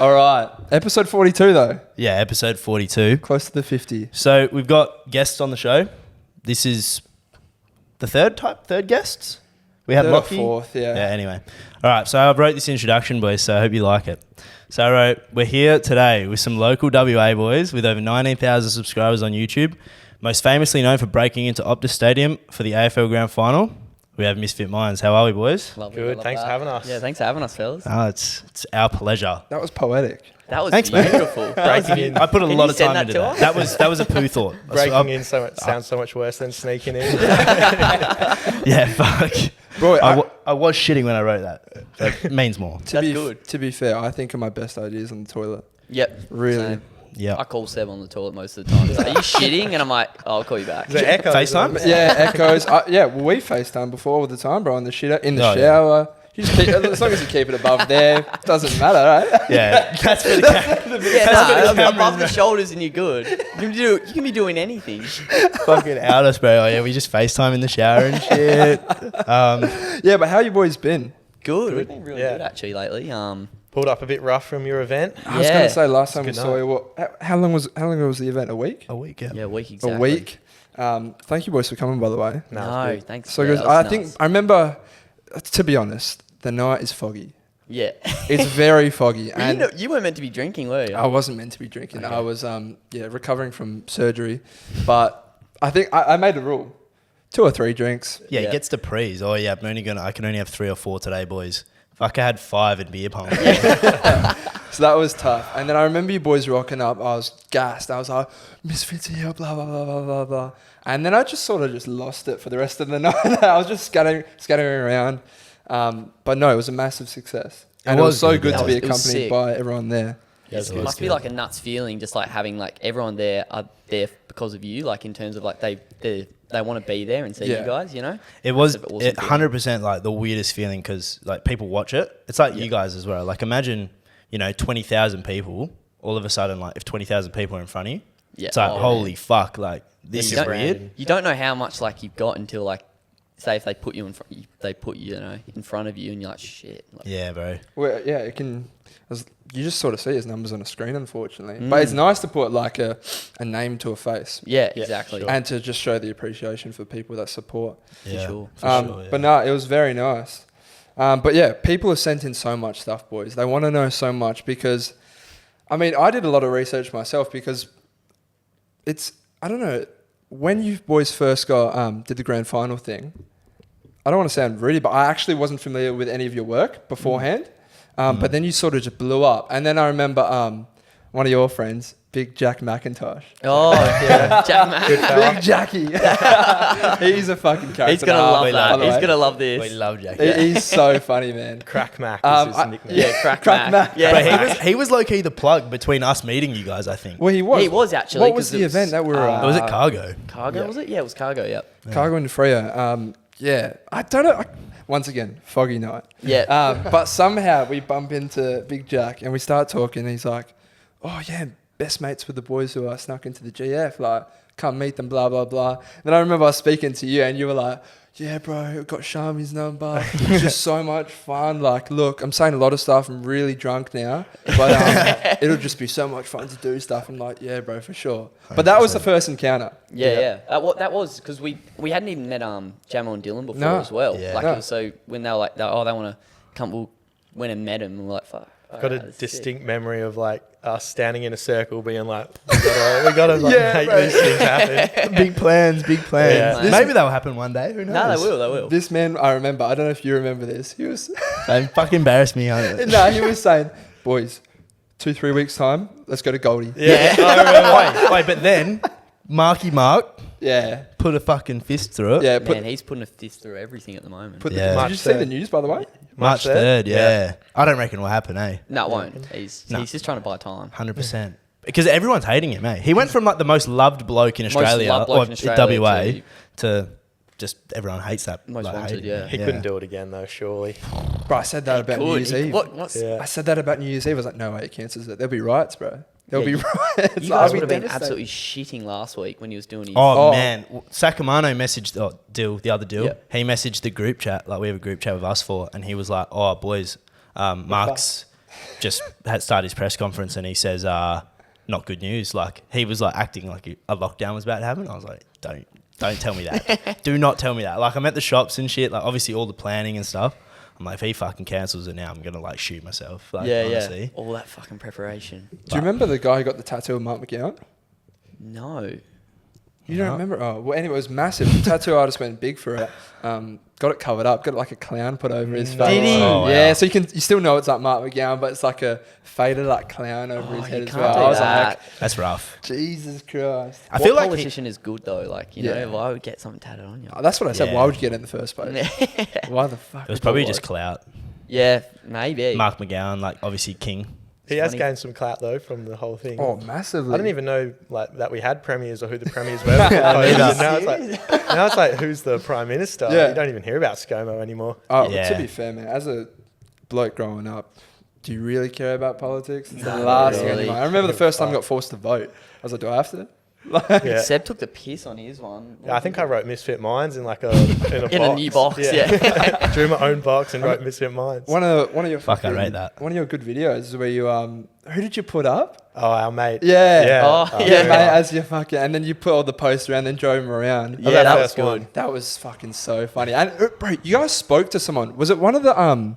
All right, episode 42 though. Yeah, episode 42. Close to the 50. So we've got guests on the show. This is the third guests. We had Third or Lockie. fourth, yeah. Yeah, anyway. All right, so I wrote this introduction, boys, so I hope you like it. So I wrote, we're here today with some local WA boys with over 19,000 subscribers on YouTube, most famously known for breaking into Optus Stadium for the AFL Grand Final. We have Misfit Minds. How are we, boys? Lovely. Good, thanks for having us. Yeah, thanks for having us, fellas. Oh, it's our pleasure. That was poetic. That was Thanks, mate. beautiful. Breaking in, I put a Can lot you of send time that into to that. us? That was a poo thought. breaking in sounds so much worse than sneaking in. Yeah, fuck. Bro, I was shitting when I wrote that. So it means more. That's good. To be fair, I think of my best ideas on the toilet. Yep. Really? Same. Yeah. I call Seb on the toilet most of the time. He's like, are you shitting? And I'm like, oh, I'll call you back. Is it echo? FaceTime? Yeah, echoes. Well, we FaceTime before all the time, bro, in the shower. Oh, yeah. Shower. You just keep, as long as you keep it above there, doesn't matter, right? Yeah, that's for the Yeah, no, above the shoulders and you're good. You can be doing anything. fucking out us, bro. Oh, yeah, we just FaceTime in the shower and shit. Yeah, but how you boys been? Good. We've been really Yeah. good actually lately. Pulled up a bit rough from your event. I was going Yeah. to say last time we Good saw you, how long was the event? A week? A week, yeah. Yeah, week exactly. A week. Thank you boys for coming, by the way. No, No, it's good. thanks. So yeah, guys, that was I think nuts. I remember. To be honest, the night is foggy. Yeah. It's very foggy, and you weren't meant to be drinking, were you? I wasn't meant to be drinking. Okay. I was recovering from surgery, but I think I made a rule: 2 or 3 drinks. Yeah, Yeah. it gets to prees. Oh, yeah, I can only have 3 or 4 today, boys. Fuck, I had 5 in beer pong. So that was tough. And then I remember you boys rocking up. I was gassed. I was like, Misfits here, blah, blah, blah, blah, blah, blah. And then I just sort of just lost it for the rest of the night. I was just scattering around. But no, it was a massive success. And it was so good to be It was accompanied sick. by everyone there. Yes, It must be like a nuts feeling, just like having like everyone there are there because of you, like in terms of like they want to be there and see Yeah. you guys, you know. It was It wasn't 100% like the weirdest feeling because like people watch it. It's like you guys as well. Like imagine, 20,000 people. All of a sudden, like if 20,000 people are in front of you, Yeah. it's like Oh, holy fuck, like this you is don't- weird. You don't know how much like you've got until like, say if they put you in front, they put you, in front of you, and you're like shit. Like, Yeah, bro. Well, yeah, it can. You just sort of see his numbers on a screen, unfortunately. But it's nice to put like a name to a face Yeah, exactly. sure. and to just show the appreciation for people that support. Yeah, sure. for sure, yeah. But no, it was very nice. But yeah, people have sent in so much stuff, boys. They want to know so much because, I mean, I did a lot of research myself because I don't know, when you boys first did the grand final thing, I don't want to sound rude, but I actually wasn't familiar with any of your work beforehand. But then you sort of just blew up. And then I remember one of your friends, Big Jack McIntosh. Oh, yeah. Jack Mack. Big Jackie. He's a fucking character. He's gonna love by that. the He's way. gonna love We this. love Jack. He's so funny, man. Crack Mac is his nickname. Yeah, crack Crack Mack. Mack. Yeah, But he was low key the plug between us meeting you guys, I think. Well, he was. He was actually, What was 'cause the it was, event that we were Or was it Cargo? Cargo, Yeah. was it? Yeah, it was Cargo. Yep. Cargo and Freo. Yeah, I don't know. Once again, foggy night. Yeah. But somehow we bump into Big Jack and we start talking. And he's like, "Oh yeah, best mates with the boys who I snuck into the GF. Like, come meet them. Blah blah blah." Then I remember I was speaking to you and you were like, "Yeah, bro, I got Shammi's number. It's just so much fun. Like, look, I'm saying a lot of stuff. I'm really drunk now, but it'll just be so much fun to do stuff." I'm like, "Yeah, bro, for sure." But that was the first encounter. Yeah. That was because we hadn't even met Jamo and Dylan before No. as well. Yeah. Like No. it was so when they were like, they want to come, we went and met him and we're like, fuck. I've got a alright, that's sick. distinct memory of like us standing in a circle being like, we gotta like, Yeah, make bro. these things happen. Big plans. Yeah. Maybe that'll happen one day. Who knows? No, they will. This man, I remember. I don't know if you remember this. He was. They fucking embarrass me. Huh? No, he was saying, "Boys, 2-3 weeks time, let's go to Goldie." Yeah. I remember. Wait, but then Marky Mark Yeah, put a fucking fist through it. yeah. Man, he's putting a fist through everything at the moment. Put Yeah. did March you see the 3rd. news, by the way? March 3rd, yeah. I don't reckon it will happen, eh? No, it won't. He's No. just trying to buy time. 100%. Because everyone's hating him, eh? He went from like the most loved bloke in Australia, loved bloke or in Australia WA, to to just everyone hates that. Most like, wanted, hating yeah. him. He couldn't do it again though, surely. Bro, I said that about New Year's Eve. What's Yeah. I said that about New Year's Eve. I was like, no way, he cancels it. There'll be riots, bro. There'll be you- riots. You I'll guys be would have been devastated. absolutely shitting last week when he was doing his. Oh, Oh. man, Sacramento messaged the other deal. Yeah. He messaged the group chat. Like we have a group chat with us four, and he was like, "Oh, boys, Mark's just had started his press conference, and he says, not good news." Like he was like acting like a lockdown was about to happen. I was like, don't tell me that. Do not tell me that. Like I'm at the shops and shit. Like obviously all the planning and stuff. I'm like, if he fucking cancels it now, I'm gonna like shoot myself. Like, yeah, honestly. yeah. All that fucking preparation. Do you remember the guy who got the tattoo of Mark McGowan? No. You don't remember? Oh, well, anyway, it was massive. The tattoo artist went big for it. Got it covered up. Got like a clown put over his face. Did he? Oh, wow. Yeah, so you still know it's like Mark McGowan, but it's like a faded like clown over his Oh, head you as can't well. do I was that. like, That's rough. Jesus Christ. I feel What like politician is good though? Like, you Yeah. know, why would get something tatted on you? Oh, that's what I said. Yeah. Why would you get it in the first place? Why the fuck? it was would probably you just watch? clout. Yeah, maybe. Mark McGowan, like obviously king. He has funny. gained some clout though from the whole thing. Oh, massively. I didn't even know like that we had premiers or who the premiers were. Now it's like who's the prime minister? Yeah. You don't even hear about ScoMo anymore. Oh, Yeah. to be fair, man, as a bloke growing up, do you really care about politics? It's the No, last not thing on your really. mind. I remember the first time I got forced to vote. I was like, do I have to? Like, Yeah. Seb took the piss on his one. Yeah, I think I wrote Misfit Minds in like a new box, yeah. Drew my own box and wrote Misfit Minds. one of your Fuck, I fucking- rate that. One of your good videos is where you who did you put up? Oh, our mate. Yeah. Oh, Yeah, yeah. mate, as your fucking, and then you put all the posts around, then drove him around. Yeah, that that was first one. good. That was fucking so funny. And bro, you guys spoke to someone. Was it one of the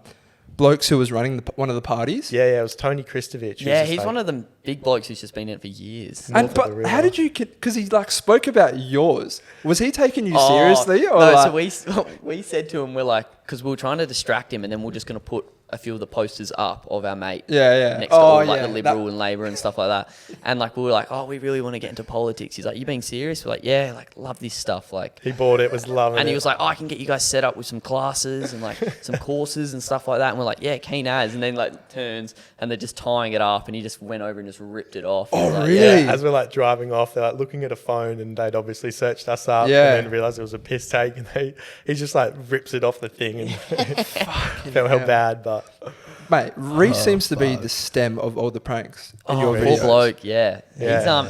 blokes who was running one of the parties? Yeah, it was Tony Kristovich. Yeah, he's one of the big blokes who's just been in it for years. And North of the but river. how did you? Because he like spoke about yours. Was he taking you Oh, seriously, or no, like, so we said to him, we're like, because we were trying to distract him, and then we're just going to put a few of the posters up of our mate. Yeah. Next to all, like yeah, the Liberal and Labor and stuff like that. And like we were like, oh, we really want to get into politics. He's like, you being serious? We're like, yeah, like love this stuff. Like, He bought it, was loving it. and he was like, oh, I can get you guys set up with some classes and like some courses and stuff like that. And we're like, yeah, keen as. And then like turns and they're just tying it up, and he just went over and just ripped it off. Oh, He was like, really? Yeah. As we're like driving off, they're like looking at a phone and they'd obviously searched us up Yeah. and then realised it was a piss take and he just like rips it off the thing and felt hell. how bad, but mate? Reece seems to be the stem of all the pranks in your poor videos. bloke, yeah. Yeah.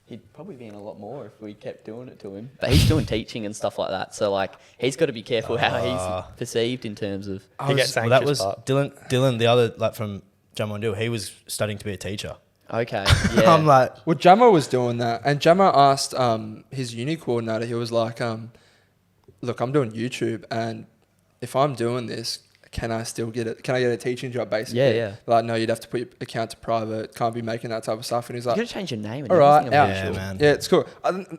He'd probably been a lot more if we kept doing it to him. But he's doing teaching and stuff like that. So like he's got to be careful how he's perceived in terms of I he was- gets Well, anxious. that was but Dylan, the other like from Jamon Dill. He was studying to be a teacher. okay. Yeah. I'm like, Well, Jammer was doing that, and Jammer asked his uni coordinator. He was like, "Look, I'm doing YouTube, and if I'm doing this, can I still get it? Can I get a teaching job, basically?" Yeah, yeah. Like, no, you'd have to put your account to private. Can't be making that type of stuff. And he's you like, gotta change your name and all right, everything, I'm out. pretty Yeah, sure. man. "Yeah, it's cool."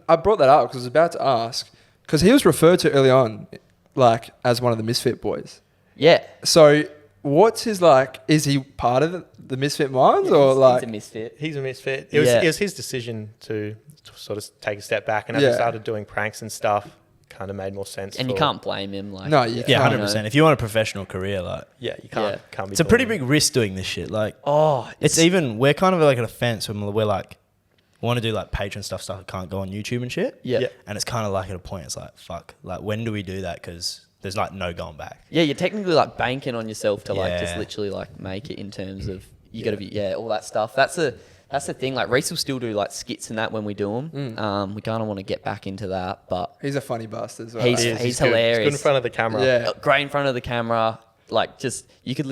I brought that up because I was about to ask, because he was referred to early on, like as one of the Misfit boys. Yeah. So, what's his like? Is he part of the Misfit Minds, or He's like? a misfit. he's a misfit. Yeah. It was his decision to sort of take a step back, and as Yeah. we started doing pranks and stuff, kind of made more sense. And you for- can't blame him. Like, No, you yeah, can't. 100%. If you want a professional career, like Yeah, you can't. Yeah. Can't be. it's a pretty doing big risk doing this shit. Like Oh, it's even we're kind of like at a fence when we're like want to do like Patreon stuff that can't go on YouTube and shit. yeah. Yeah. And it's kind of like at a point, it's like fuck. Like when do we do that? Because there's like no going back. Yeah, you're technically like banking on yourself to like just Yeah. literally like make it in terms of you got to be all that stuff. That's the thing. Like Reese will still do like skits and that when we do them. We kind of want to get back into that, but He's a funny bastard as well. He's- He is, he's good. hilarious. He's good in front of the camera. Yeah. great in front of the camera. Like just you could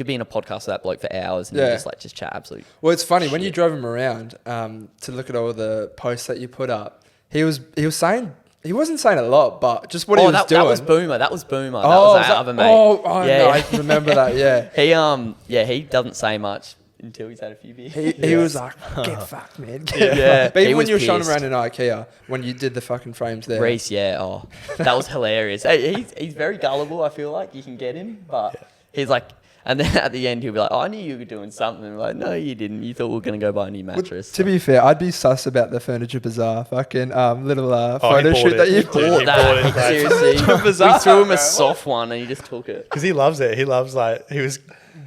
be in a podcast with that bloke for hours and you Yeah. just chat absolute. Well, it's funny when you Shit. drove him around to look at all the posts that you put up. He was saying, he wasn't saying a lot, but just what he was doing. That was Boomer. That was Boomer. That Oh, was was our that- other mate. oh, no, I remember that. Yeah, He doesn't say much until he's had a few beers. he was like, "Get fucked, man." Yeah, But he even when was you were showing him pissed. around in IKEA, when you did the fucking frames there, Reese, yeah. Oh, that was hilarious. Hey, he's very gullible. I feel like you can get him, but he's like, and then at the end he'll be like, oh, "I knew you were doing something." I'm like, no, you didn't. You thought we were gonna go buy a new Well, mattress. to be fair, I'd be sus about the Furniture Bazaar fucking little he photo bought shoot it. that you He bought. bought that it, like- seriously, Bizarre, we threw him bro. a soft one and he just took it. Because he loves it. He loves like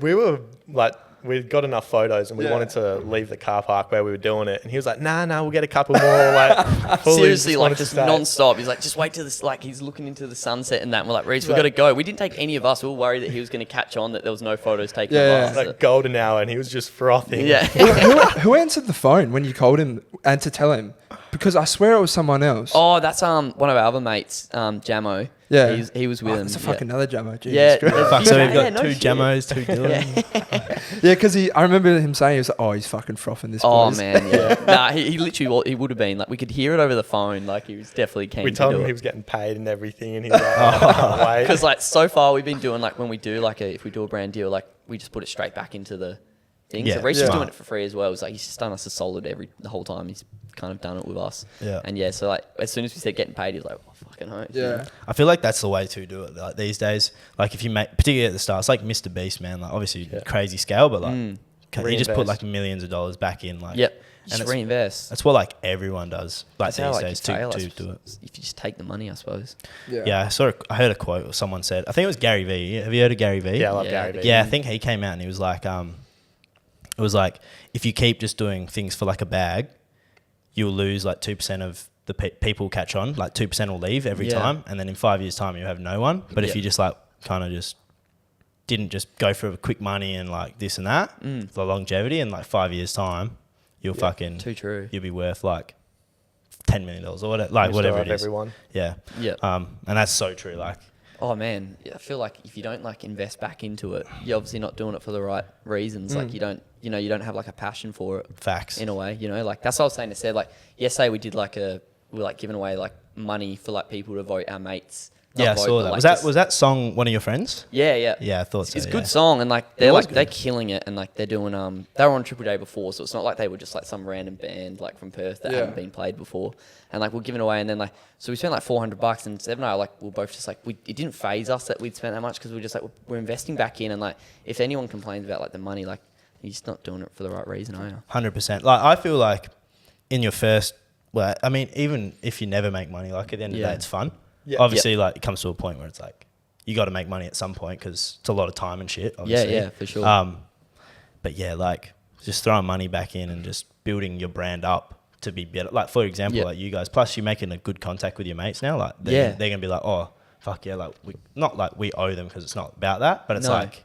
we were like we'd got enough photos and we Yeah. wanted to leave the car park where we were doing it. And he was like, nah, we'll get a couple more. Like, fully Seriously, like wanted to just stay. non-stop. He's like, just wait till this, like he's looking into the sunset and that. And we're like, Reece, we got to go. We didn't take any of us. We were worried that he was going to catch on that there was no photos taken Yeah, of yeah. us. Like golden hour, and he was just frothing. Yeah. who answered the phone when you called him and to tell him? Because I swear it was someone else. Oh, that's one of our other mates, Jamo. Yeah. He was with him. That's a fucking another jammer. Jesus Yeah. Christ. Yeah. Fuck, so we've got Yeah, no two shit. Jamos, two Dylan. Yeah, because I remember him saying, he was like, oh, he's fucking frothing this Oh boys. man, yeah. Nah, he literally he would have been like we could hear it over the phone. Like he was definitely keen We to told do him it. he was getting paid and everything, and he's like, I can't wait. Because like so far we've been doing like when we do like if we do a brand deal, like we just put it straight back into the thing. Yeah. So Reece Yeah. is doing it for free as well. It's like he's just done us a solid the whole time. He's kind of done it with us. Yeah. And yeah, so like as soon as we said getting paid, he was like, oh, fucking hope. Yeah. I feel like that's the way to do it like these days. Like if you make, particularly at the start, it's like Mr. Beast, man. Like obviously Yeah. crazy scale, but like you just put Reinvest. like millions of dollars back in. Like Yep. and Just it's- reinvest. That's what like everyone does. Like That's how, these like, days you fail, to I do suppose, it. if you just take the money, I suppose. Yeah, I heard a quote someone said. I think it was Gary Vee. Have you heard of Gary Vee? Yeah, I love Yeah. Gary Vee. Yeah, I think he came out and he was like, it was like if you keep just doing things for like a bag, you'll lose like 2% of the people catch on. Like 2% will leave every Yeah. time, and then in 5 years' time you have no one. But if Yeah. you just like kind of just didn't just go for quick money and like this and that, the longevity, in like 5 years' time, you'll fucking Too true. you'll be worth like $10 million or whatever, like We still whatever have it is. everyone. Yeah. Yeah. And that's so true. Like, Oh man, yeah, I feel like if you don't like invest back into it, you're obviously not doing it for the right reasons. Like you don't have like a passion for it facts. in a way. Like that's what I was saying to Seb. Like yesterday we did we're like giving away like money for like people to vote our mates. Not Yeah, I vote, saw but, that. like, Was that song one of your friends? Yeah, yeah. Yeah, I thought so. It's a yeah. good song, and like was they're good. killing it, and like they're doing they were on Triple J before, so it's not like they were just like some random band like from Perth that Yeah. hadn't been played before, and like we're giving away, and then like so we spent like $400, and Seb and I like we're both just like it didn't phase us that we'd spent that much because we're just like we're investing back in, and like if anyone complains about like the money, like you're just not doing it for the right reason, are you? 100%. Like, I feel like in your first, well, I mean, even if you never make money, like at the end of the Yeah. day, it's fun. Yeah. Obviously, like it comes to a point where it's like you got to make money at some point because it's a lot of time and shit. Obviously. Yeah, for sure. But yeah, like just throwing money back in and just building your brand up to be better. Like for example, Yeah. like you guys. Plus, you're making a good contact with your mates now. Like Yeah. they're gonna be like, oh fuck yeah, like not like we owe them because it's not about that, but it's No. like,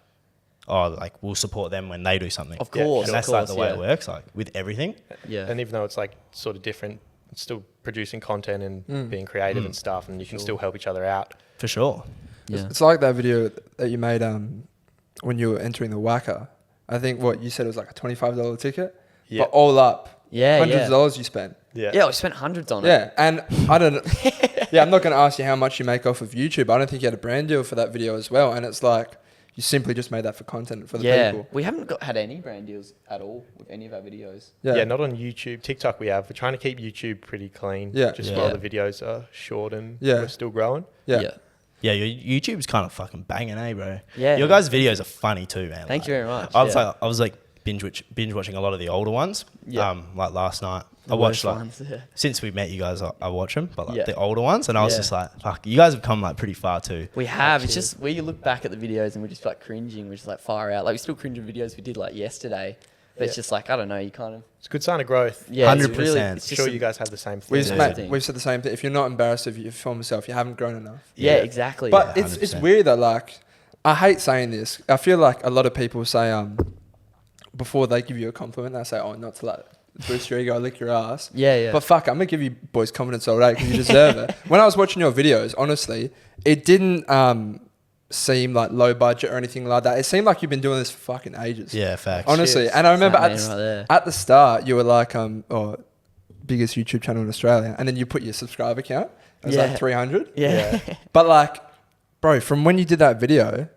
oh, like we'll support them when they do something. Of Yeah, course, and of that's like course, the way yeah. it works. Like with everything. Yeah. And even though it's like sort of different, it's still producing content and being creative and stuff, and you can still help each other out. For sure. Yeah. It's like that video that you made when you were entering the Wacker. I think what you said was like a $25 ticket, Yeah. but all up, Yeah, hundreds yeah. of dollars you spent. Yeah. Yeah, we spent hundreds on it. Yeah, and I don't. Yeah, I'm not going to ask you how much you make off of YouTube. I don't think you had a brand deal for that video as well, and it's like you simply just made that for content for the Yeah, people. we haven't had any brand deals at all with any of our videos. Yeah. Not on YouTube. TikTok we have. We're trying to keep YouTube pretty clean. Yeah. Just Yeah. while the videos are short and Yeah. we're still growing. yeah. Yeah, your YouTube's kind of fucking banging, bro. Yeah. Your guys' videos are funny too, man. Thank you very much. I was like binge watching a lot of the older ones. Yeah. Like last night, The I watched worst like ones, yeah. since we met you guys, I watch them, but like Yeah. the older ones, and I was Yeah. just like, fuck, you guys have come like pretty far too. We have. It's just where you look back at the videos and we're just like cringing. We're just like far out. Like we still cringe at videos we did like yesterday. But it's Yeah. just like, I don't know, you kind of. It's a good sign of growth. Yeah, 100%. It's I'm just sure a- you guys have the same thing. We've, Yeah. mate, Thing. we've said the same thing. If you're not embarrassed if you film yourself, you haven't grown enough. Yeah, Yeah. exactly. But Yeah, it's 100%. weird that like I hate saying this. I feel like a lot of people say before they give you a compliment, they say, "Oh, not to like boost your ego, lick your ass." Yeah, yeah. But fuck, I'm gonna give you boys confidence all right because you deserve it. When I was watching your videos, honestly, it didn't seem like low budget or anything like that. It seemed like you've been doing this for fucking ages. Yeah, facts. Honestly, Cheers. and I remember That man right there. at the start you were like, biggest YouTube channel in Australia, and then you put your subscriber count. It was Yeah. like 300. yeah. But like, bro, from when you did that video,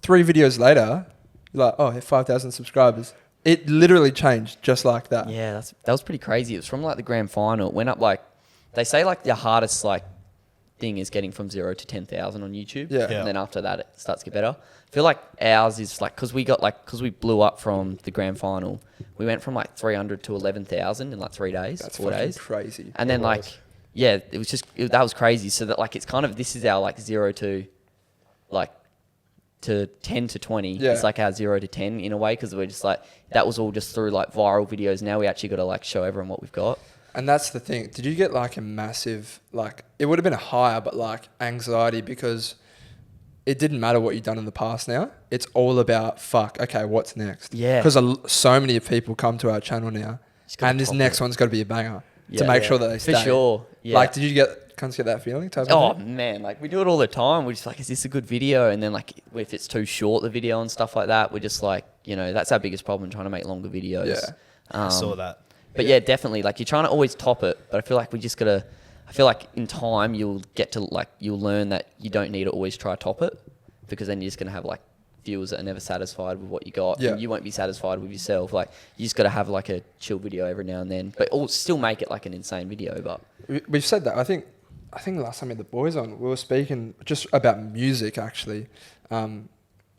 3 videos later, you're like, oh, 5,000 subscribers. It literally changed just like that. Yeah, that was pretty crazy. It was from like the grand final. It went up like, they say like the hardest like thing is getting from 0 to 10,000 on YouTube. Yeah. Yeah. And then after that, it starts to get better. I feel like ours is like, because we blew up from the grand final, we went from like 300 to 11,000 in like 3 days, That's 4 fucking days. crazy. And then It like, was. yeah, that was crazy. So that like, it's kind of, this is our like 0 to like to 10 to 20. Yeah. It's like our 0 to 10 in a way, because we're just like, that was all just through like viral videos. Now we actually got to like show everyone what we've got. And that's the thing. Did you get like a massive, like, it would have been a higher, but like anxiety because it didn't matter what you've done in the past now. It's all about, fuck, okay, what's next? Yeah. Because so many people come to our channel now, gotta and this top next it. one's got to be a banger to Yeah. make Yeah. sure that they For stay. sure. Yeah. Like, did you get that feeling? Type Oh of thing? man, like we do it all the time. We're just like, is this a good video? And then like, if it's too short, the video and stuff like that, we're just like, you know, that's our biggest problem, trying to make longer videos. Yeah. I saw that. But yeah, definitely. Like, you're trying to always top it, but I feel like we just gotta. I feel like in time you'll get to like, you'll learn that you don't need to always try to top it, because then you're just gonna have like viewers that are never satisfied with what you got. Yeah. And you won't be satisfied with yourself. Like, you just gotta have like a chill video every now and then, but still make it like an insane video. But We've said that. I think last time we had the boys on, we were speaking just about music actually,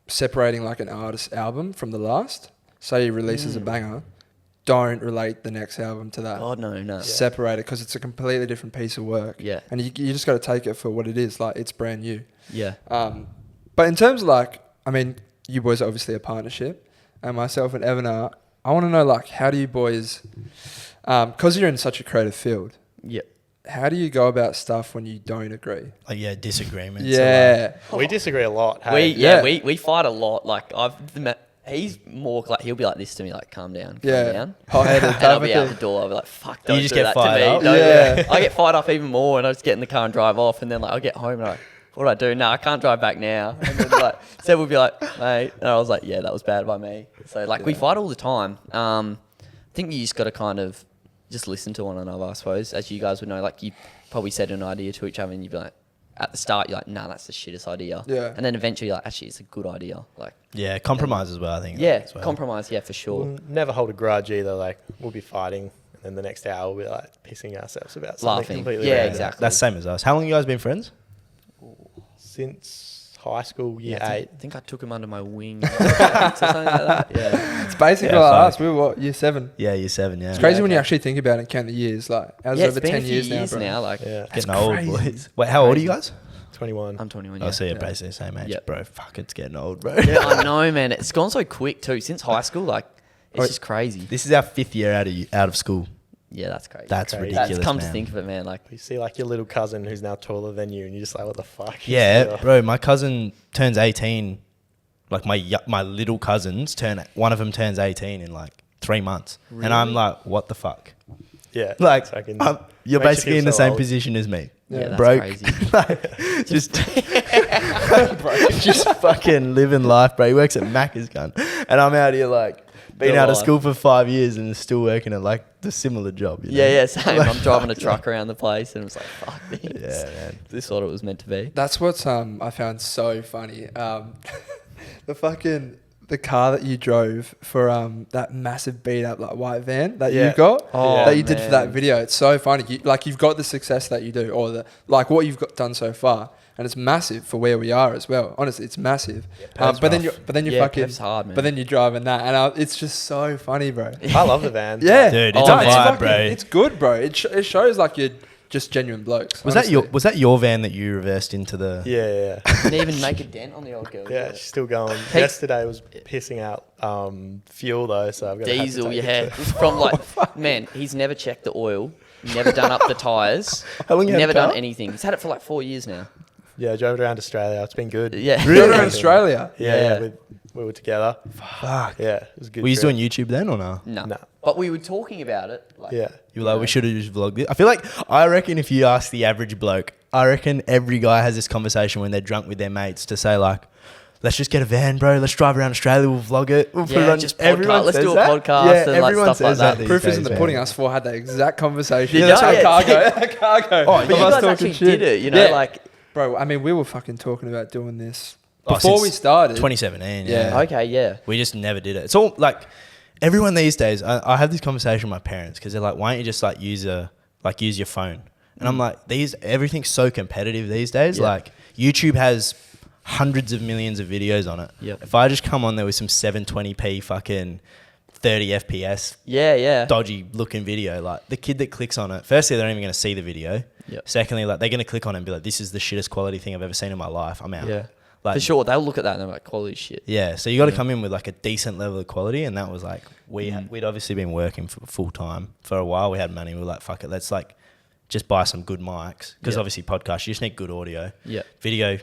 separating like an artist's album from the last. Say he releases a banger, don't relate the next album to that. God no. Separate it, because it's a completely different piece of work. Yeah. And you just got to take it for what it is. Like, it's brand new. Yeah. But in terms of like, I mean, you boys are obviously a partnership, and myself and Evan are. I want to know, like, how do you boys, because you're in such a creative field, Yep. how do you go about stuff when you don't agree? Like, yeah, disagreements. Yeah. We disagree a lot. Hey? Yeah. We fight a lot. Like, he's more like, he'll be like this to me, like, calm down. Yeah. Hot-headed And I'll type be of out thing. the door. I'll be like, fuck, don't just do get that to fired me. up? Don't- Yeah. I get fired up even more, and I just get in the car and drive off, and then like, I'll get home and I'm like, what do I do? No, I can't drive back now. And then like, Seb would be like, mate. And I was like, yeah, that was bad by me. So like, we fight all the time. I think you just got to kind of just listen to one another, I suppose. As you guys would know, like, you probably said an idea to each other and you'd be like, at the start, you're like, nah, that's the shittest idea. Yeah. And then eventually you're like, actually, it's a good idea. Like, Yeah, compromise as well, I think. yeah, as well. compromise, yeah, for sure. We'll never hold a grudge either. Like, we'll be fighting, and then the next hour we'll be like pissing ourselves about something Laughing. completely Yeah, random. exactly. That's the same as us. How long you guys been friends? Since high school, year I 8. think I took him under my wing. Or something like that. Yeah. It's basically Yeah, like fuck. us. We were what, year 7? Yeah, year 7, yeah. It's crazy when you okay. actually think about it and count the years. Like, ours Yeah, is it's over been 10 a few years years now, now. bro. Like, Yeah, Getting old, crazy. boys. Wait, how old are you guys? 21. I'm 21. Oh, Yeah. so you're Yeah. basically the same age. Yep. Bro, fuck, it's getting old, bro. Yeah, I know, man. It's gone so quick too. Since high school, like, it's Oh, just crazy. This is our 5th year out of school. Yeah, that's crazy. That's Crazy. ridiculous, That's come man. to think of it, man. Like, You see like your little cousin who's now taller than you, and you're just like, what the fuck? Yeah, bro, my cousin turns 18. Like, my little cousins one of them turns 18 in like 3 months. And I'm like, what the fuck? Yeah. Like, fucking you're makes you basically feel in the so same old. position as me. yeah, that's Broke. crazy. Like, just fucking living life, bro. He works at Macca's, gun, and I'm out here like been The out of life. school for 5 years and still working at like the similar job. You know? Yeah, same. I'm driving a truck around the place, and it was like, fuck this. Yeah, man. This is what it was meant to be. That's what's I found so funny. The car that you drove for that massive beat up like white van that Yeah. you got, Oh, that you did for that man. video. It's so funny. You've got the success that you do, or what you've done so far, and it's massive for where we are as well. Honestly, it's massive. Pev's But then rough. you Yeah, fucking, Pev's hard, man. but then you're driving that, and it's just so funny, bro. I love the van. Yeah, Dude, it's No, a vibe, fucking- bro. It's good, bro. It shows like you're just genuine blokes. Was honestly. that your van that you reversed into the? Yeah. Didn't even make a dent on the old girl. Yeah, did she's it? still going. Hey. Yesterday was pissing out fuel though, so I've got Diesel, to take yeah. it to- It's from like, man, he's never checked the oil, never done up the tyres, How long you had never the car? done anything. He's had it for like 4 years now. Yeah, I drove it around Australia. It's been good. Yeah. You're around Australia? Yeah, Yeah. we were together. Fuck. Yeah, it was a good. Were you trip. doing YouTube then or no? No. No. But we were talking about it. Like, Yeah. You were like, we should have just vlogged it. I feel like, I reckon if you ask the average bloke, I reckon every guy has this conversation when they're drunk with their mates to say like, let's just get a van, bro. Let's drive around Australia. We'll vlog it. We'll put it Yeah, on. just Everyone podcast. Let's says do a that. podcast Yeah, and, like, everyone stuff like says that. these Proof is days, in the man. pudding. Us four had that exact conversation. Did That's ya? how Yeah. cargo. Oh, But you Of us guys talking actually shit. did it, you know, Yeah. like, Bro, I mean, we were fucking talking about doing this Oh, before since we started. 2017. Yeah. Yeah. okay, yeah. We just never did it. It's all like everyone these days. I have this conversation with my parents because they're like, "Why don't you just like use your phone?" And I'm like, everything's so competitive these days. Yeah. Like YouTube has hundreds of millions of videos on it. Yep. If I just come on there with some 720p fucking 30 FPS Yeah. dodgy looking video, like the kid that clicks on it, firstly they're not even going to see the video. Yep. Secondly, like they're going to click on it and be like, "This is the shittest quality thing I've ever seen in my life. I'm out." Yeah. Like, For sure, they'll look at that and they're like, quality shit. Yeah, so you got to come in with like a decent level of quality, and that was like we'd obviously been working for full time for a while. We had money. We were like, fuck it, let's like just buy some good mics because obviously podcasts you just need good audio. Yeah. Video,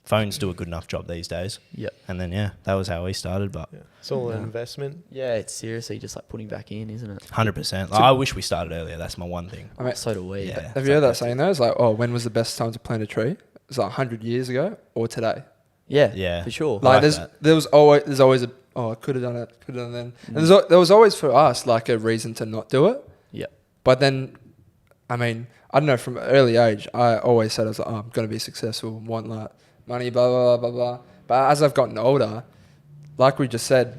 phones do a good enough job these days. Yeah. And then that was how we started. But It's all an investment. Yeah, it's seriously just like putting back in, isn't it? 100%. Like, I wish we started earlier. That's my one thing. I mean, So do we. Yeah. have you heard that saying though? It's like, oh, when was the best time to plant a tree? It's like 100 years ago or today. Yeah, for sure. Like Like there's always a, oh, I could have done it, could have done then. And there was always for us like a reason to not do it. Yeah. But then, I mean, I don't know, from an early age, I always said I was like, oh, I'm going to be successful, want like money, blah, blah, blah, blah, blah. But as I've gotten older, like we just said,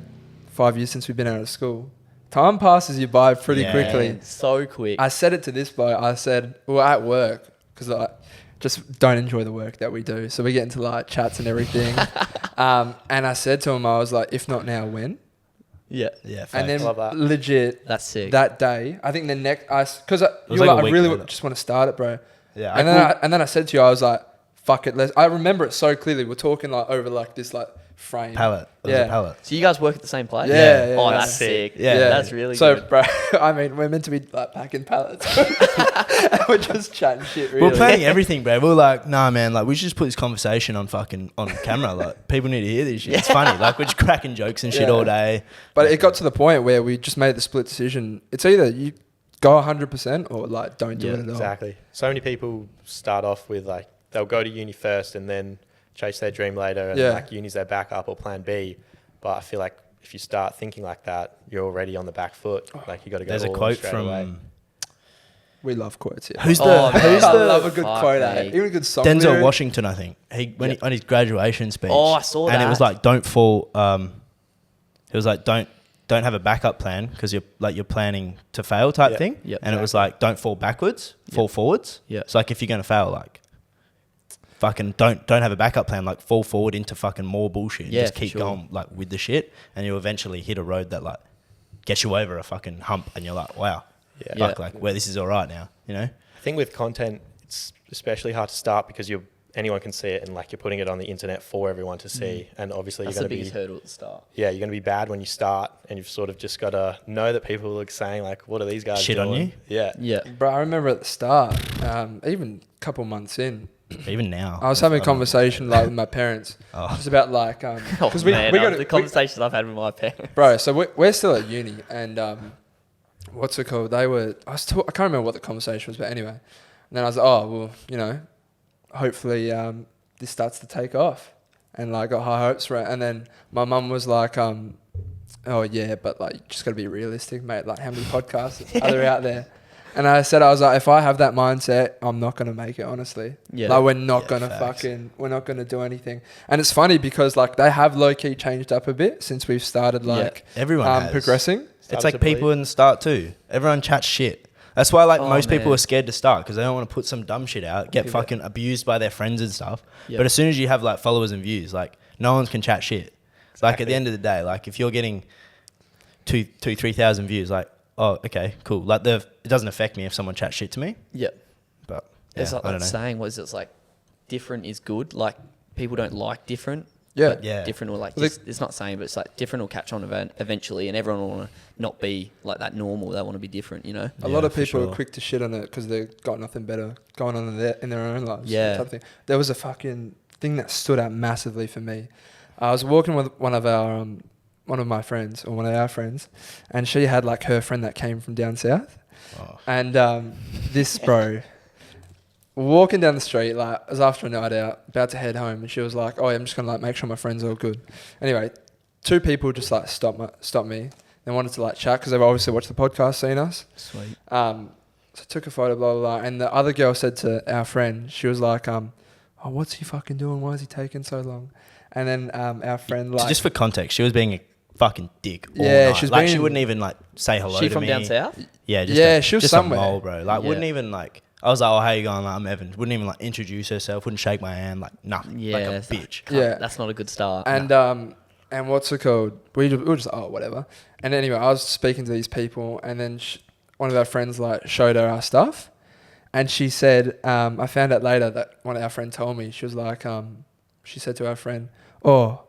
5 years since we've been out of school, time passes you by pretty quickly. Man, so quick. I said it to this bloke. I said, well, at work, because I just don't enjoy the work that we do. So we get into like chats and everything. And I said to him, I was like, if not now, when? Yeah. Yeah, And then Love that. legit That's sick. that day, I think the next, because you was were like a like, I week really later. just want to start it, bro. Yeah, And then I said to you, I was like, fuck it. I remember it so clearly. We're talking like over like this like frame. pallet. It was a pallet. So you guys work at the same place? Yeah, yeah, Oh, yeah. that's sick. Yeah. That's really so, good. bro, I mean, we're meant to be like packing pallets. And we're just chatting shit, really. We're planning everything, bro. We were like, nah, man, like we should just put this conversation on camera. Like people need to hear this shit. It's funny. Like we're just cracking jokes and shit all day. But it got to the point where we just made the split decision. It's either you go 100% or like don't do it at all. Exactly. So many people start off with like, they'll go to uni first and then chase their dream later, and like uni's their backup or plan B. But I feel like if you start thinking like that, you're already on the back foot. Like you got to go. There's a all in quote straight from away. We love quotes here. who's the man. I love a good Fuck quote. me. Even a good song. Denzel lyric. Washington, I think. He on his graduation speech. Oh, I saw And it that. was like, don't fall. It was like, don't have a backup plan because you're planning to fail type Yeah. thing. Yep. And it was like, don't fall backwards, fall forwards. Yeah. It's like if you're gonna fail, like fucking don't have a backup plan. Like fall forward into fucking more bullshit. Yeah, Just for keep sure. going like with the shit, and you eventually hit a road that like gets you over a fucking hump, and you're like, wow, Yeah. fuck, like where this is all right now, you know. I think with content, it's especially hard to start because anyone can see it, and like you're putting it on the internet for everyone to see. And obviously That's you're the going to biggest be, hurdle at the start. you're going to be bad when you start, and you've sort of just got to know that people are saying like, what are these guys Shit on doing? you? Yeah. Yeah. Bro, I remember at the start, even a couple months in, Even now, I was having a conversation like with my parents, Oh. just about like, Oh, because we got the conversations I've had with my parents. bro. So we're still at uni, and what's it called? I can't remember what the conversation was, but anyway. And then I was like, oh well, you know, hopefully this starts to take off, and like got high hopes for it. And then my mum was like, oh yeah, but like you just gotta be realistic, mate. Like how many podcasts are there out there? And I was like, if I have that mindset, I'm not gonna make it, honestly. Yeah. Like we're not Yeah, gonna facts. we're not gonna do anything. And it's funny because like they have low key changed up a bit since we've started like everyone has. progressing. It's Started like to people believe. in the start too. Everyone chats shit. That's why like Oh, most people man. are scared to start because they don't want to put some dumb shit out, get fucking abused by their friends and stuff. Yep. But as soon as you have like followers and views, like no one can chat shit. Like at Exactly. the end of the day, like if you're getting 3,000 views, like oh okay cool. Like it doesn't affect me if someone chats shit to me. Yeah. But It's yeah, like I don't that know. saying was it's like different is good. Like people don't like different. Yeah. But Yeah. different will like Well, just, it's not saying, but it's like different will catch on eventually, and everyone will want to not be like that normal. They want to be different, you know. A Yeah, lot of for people sure. are quick to shit on it because they've got nothing better going on in their own lives. Yeah. type of thing. There was a fucking thing that stood out massively for me. I was walking with one of my friends, or one of our friends, and she had like her friend that came from down south. Oh. And this bro, walking down the street, like it was after a night out, about to head home, and she was like, "Oh, yeah, I'm just gonna like make sure my friends are all good." Anyway, two people just like stopped me. They wanted to like chat because they've obviously watched the podcast, seen us. Sweet. So I took a photo, blah, blah, blah. And the other girl said to our friend, she was like, oh, what's he fucking doing? Why is he taking so long? And then our friend So like... just for context, she was being a fucking dick. All Yeah, night. she was like she being- wouldn't even like say hello She to from me. down south? Yeah, Yeah, she was just somewhere. a mole, bro. Like, Yeah. wouldn't even like. I was like, "Oh, how you going?" Like, I'm Evan. Wouldn't even like introduce herself. Wouldn't shake my hand. Like, nothing. Yeah. Like a it's like, bitch. can't- Yeah. That's not a good start. And what's it called? We were just, oh, whatever. And anyway, I was speaking to these people, and then one of our friends like showed her our stuff. And she said, I found out later that one of our friends told me, she was like, she said to our friend, "Oh,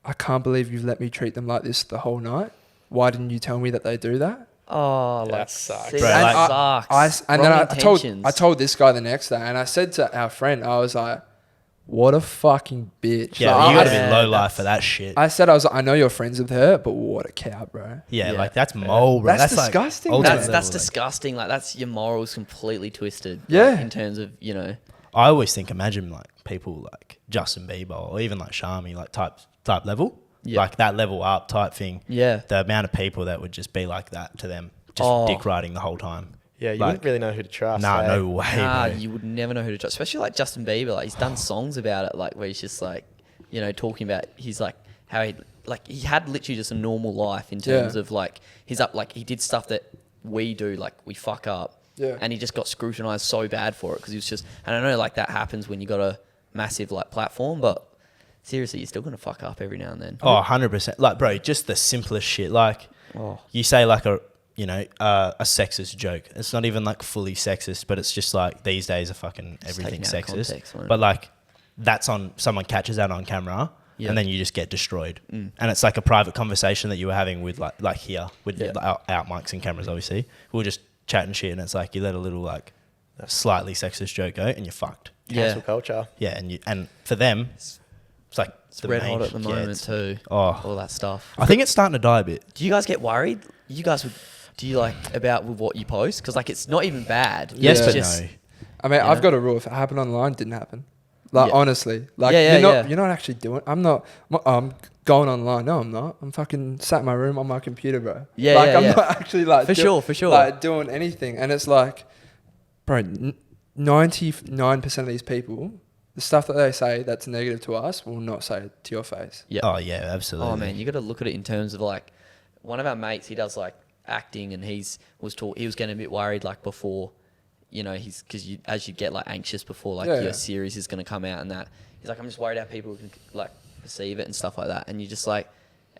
I can't believe you've let me treat them like this the whole night. Why didn't you tell me that they do that?" Oh, That like sucks. see, Bro, that like, sucks. And Wrong then intentions. I told this guy the next day, and I said to our friend, I was like, "What a fucking bitch!" Yeah, Like, you got to Yeah, be low life that's- for that shit. I said, I was like, "I know you're friends with her, but what a cow, bro." Yeah, Yeah. like that's mole, bro. That's like, disgusting, ultimate man. That's level, like- disgusting. Like that's your morals completely twisted. like, Yeah. in terms of I always think, imagine like people like Justin Bieber or even like Shammi, like type level, Yeah. like that level up type thing. Yeah. The amount of people that would just be like that to them, just Oh. dick riding the whole time. Yeah, you Like, wouldn't really know who to trust. Nah, eh? no way, Nah, bro. you would never know who to trust. Especially like Justin Bieber. Like he's done songs about it, like where he's just like, talking about he's like how he had literally just a normal life in terms Yeah. of like he's up like he did stuff that we do, like we fuck up. Yeah. And he just got scrutinized so bad for it because he was just, and I know like that happens when you got a massive like platform, but seriously, you're still gonna fuck up every now and then. Oh, 100%. Like, bro, just the simplest shit. Like, Oh. you say like a sexist joke. It's not even like fully sexist, but it's just like these days are fucking everything's taken out of sexist. context, won't it? But like, that's on someone catches that on camera, Yeah. and then you just get destroyed. And it's like a private conversation that you were having with like here with Yeah. out mics and cameras. Obviously, we were just chatting shit, and it's like you let a little like slightly sexist joke go, and you're fucked. Yeah. Cancel culture. Yeah, and for them, it's like It's the red main- hot at the yeah, moment it's- too. Oh, All that stuff. I think it's starting to die a bit. Do you guys get worried? You guys would. Do you like about with what you post? Because like it's not even bad. Yes, Yeah. but Just- no. I mean, You I've know? got a rule. If it happened online, it didn't happen. Like, Yeah. honestly. Like, Yeah, yeah. you're not actually doing... I'm going online. No, I'm not. I'm fucking sat in my room on my computer, bro. Yeah, like, yeah, I'm yeah. not actually, like... For sure. Like, doing anything. And it's like... Bro, 99% of these people, the stuff that they say that's negative to us, will not say it to your face. Yeah. Oh yeah, absolutely. Oh man, you got to look at it in terms of like one of our mates. He does like acting, and he was getting a bit worried like before, he's because as you get like anxious before like Yeah, your yeah. series is going to come out and that he's like, I'm just worried how people can like perceive it and stuff like that. And you just like,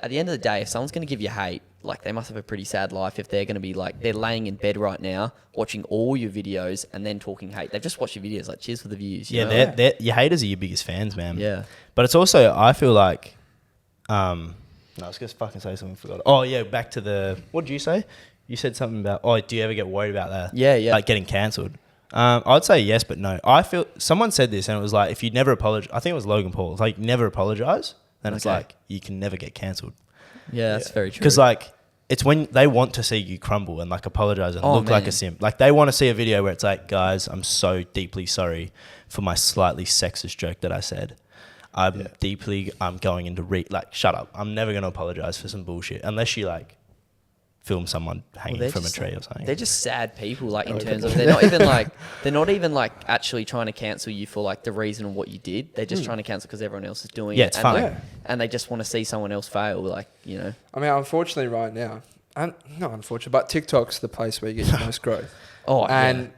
at the end of the day, if someone's going to give you hate, like they must have a pretty sad life if they're going to be like, they're laying in bed right now watching all your videos and then talking hate. They've just watched your videos, like cheers for the views. You Yeah, know? your haters are your biggest fans, man. Yeah. But it's also, I feel like, no, I was gonna fucking say something, forgot. Oh yeah, back to the. What did you say? You said something about. Oh, do you ever get worried about that? Yeah, yeah. Like getting cancelled. I'd say yes, but no. I feel someone said this, and it was like, if you never apologize, I think it was Logan Paul. It's like never apologize, then it's Okay. like you can never get cancelled. Yeah, that's very true. Because like it's when they want to see you crumble and like apologize and look like man. a simp. Like they want to see a video where it's like, guys, I'm so deeply sorry for my slightly sexist joke that I said. I'm going into shut up. I'm never going to apologize for some bullshit unless you like film someone hanging they're from a just tree like- or something. They're just sad people, like in terms of they're not even like actually trying to cancel you for like the reason of what you did. They're just trying to cancel because everyone else is doing Yeah, it. it's and fun. like- Yeah. and they just want to see someone else fail. Like I mean, unfortunately, right now, and not unfortunately, but TikTok's the place where you get your most growth. Oh, And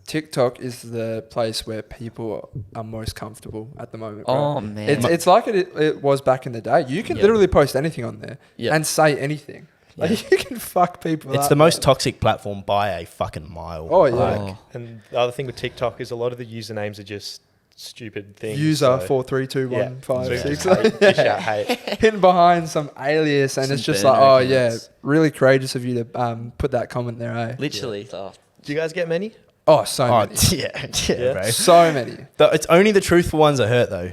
TikTok is the place where people are most comfortable at the moment. Bro. Oh, man. It's like it was back in the day. You can Yeah. literally post anything on there Yeah. and say anything. Like, you can fuck people It's up, the most bro. toxic platform by a fucking mile. Oh, yeah. Like, And the other thing with TikTok is a lot of the usernames are just stupid things. User so- 43215 So six. dish out hate. Hidden behind some alias, and Some it's just burner like, oh yeah, accounts. really courageous of you to put that comment there, eh? literally. Oh, Do you guys get many? Oh, so oh, many, yeah, bro. so many. It's only the truthful ones that hurt though.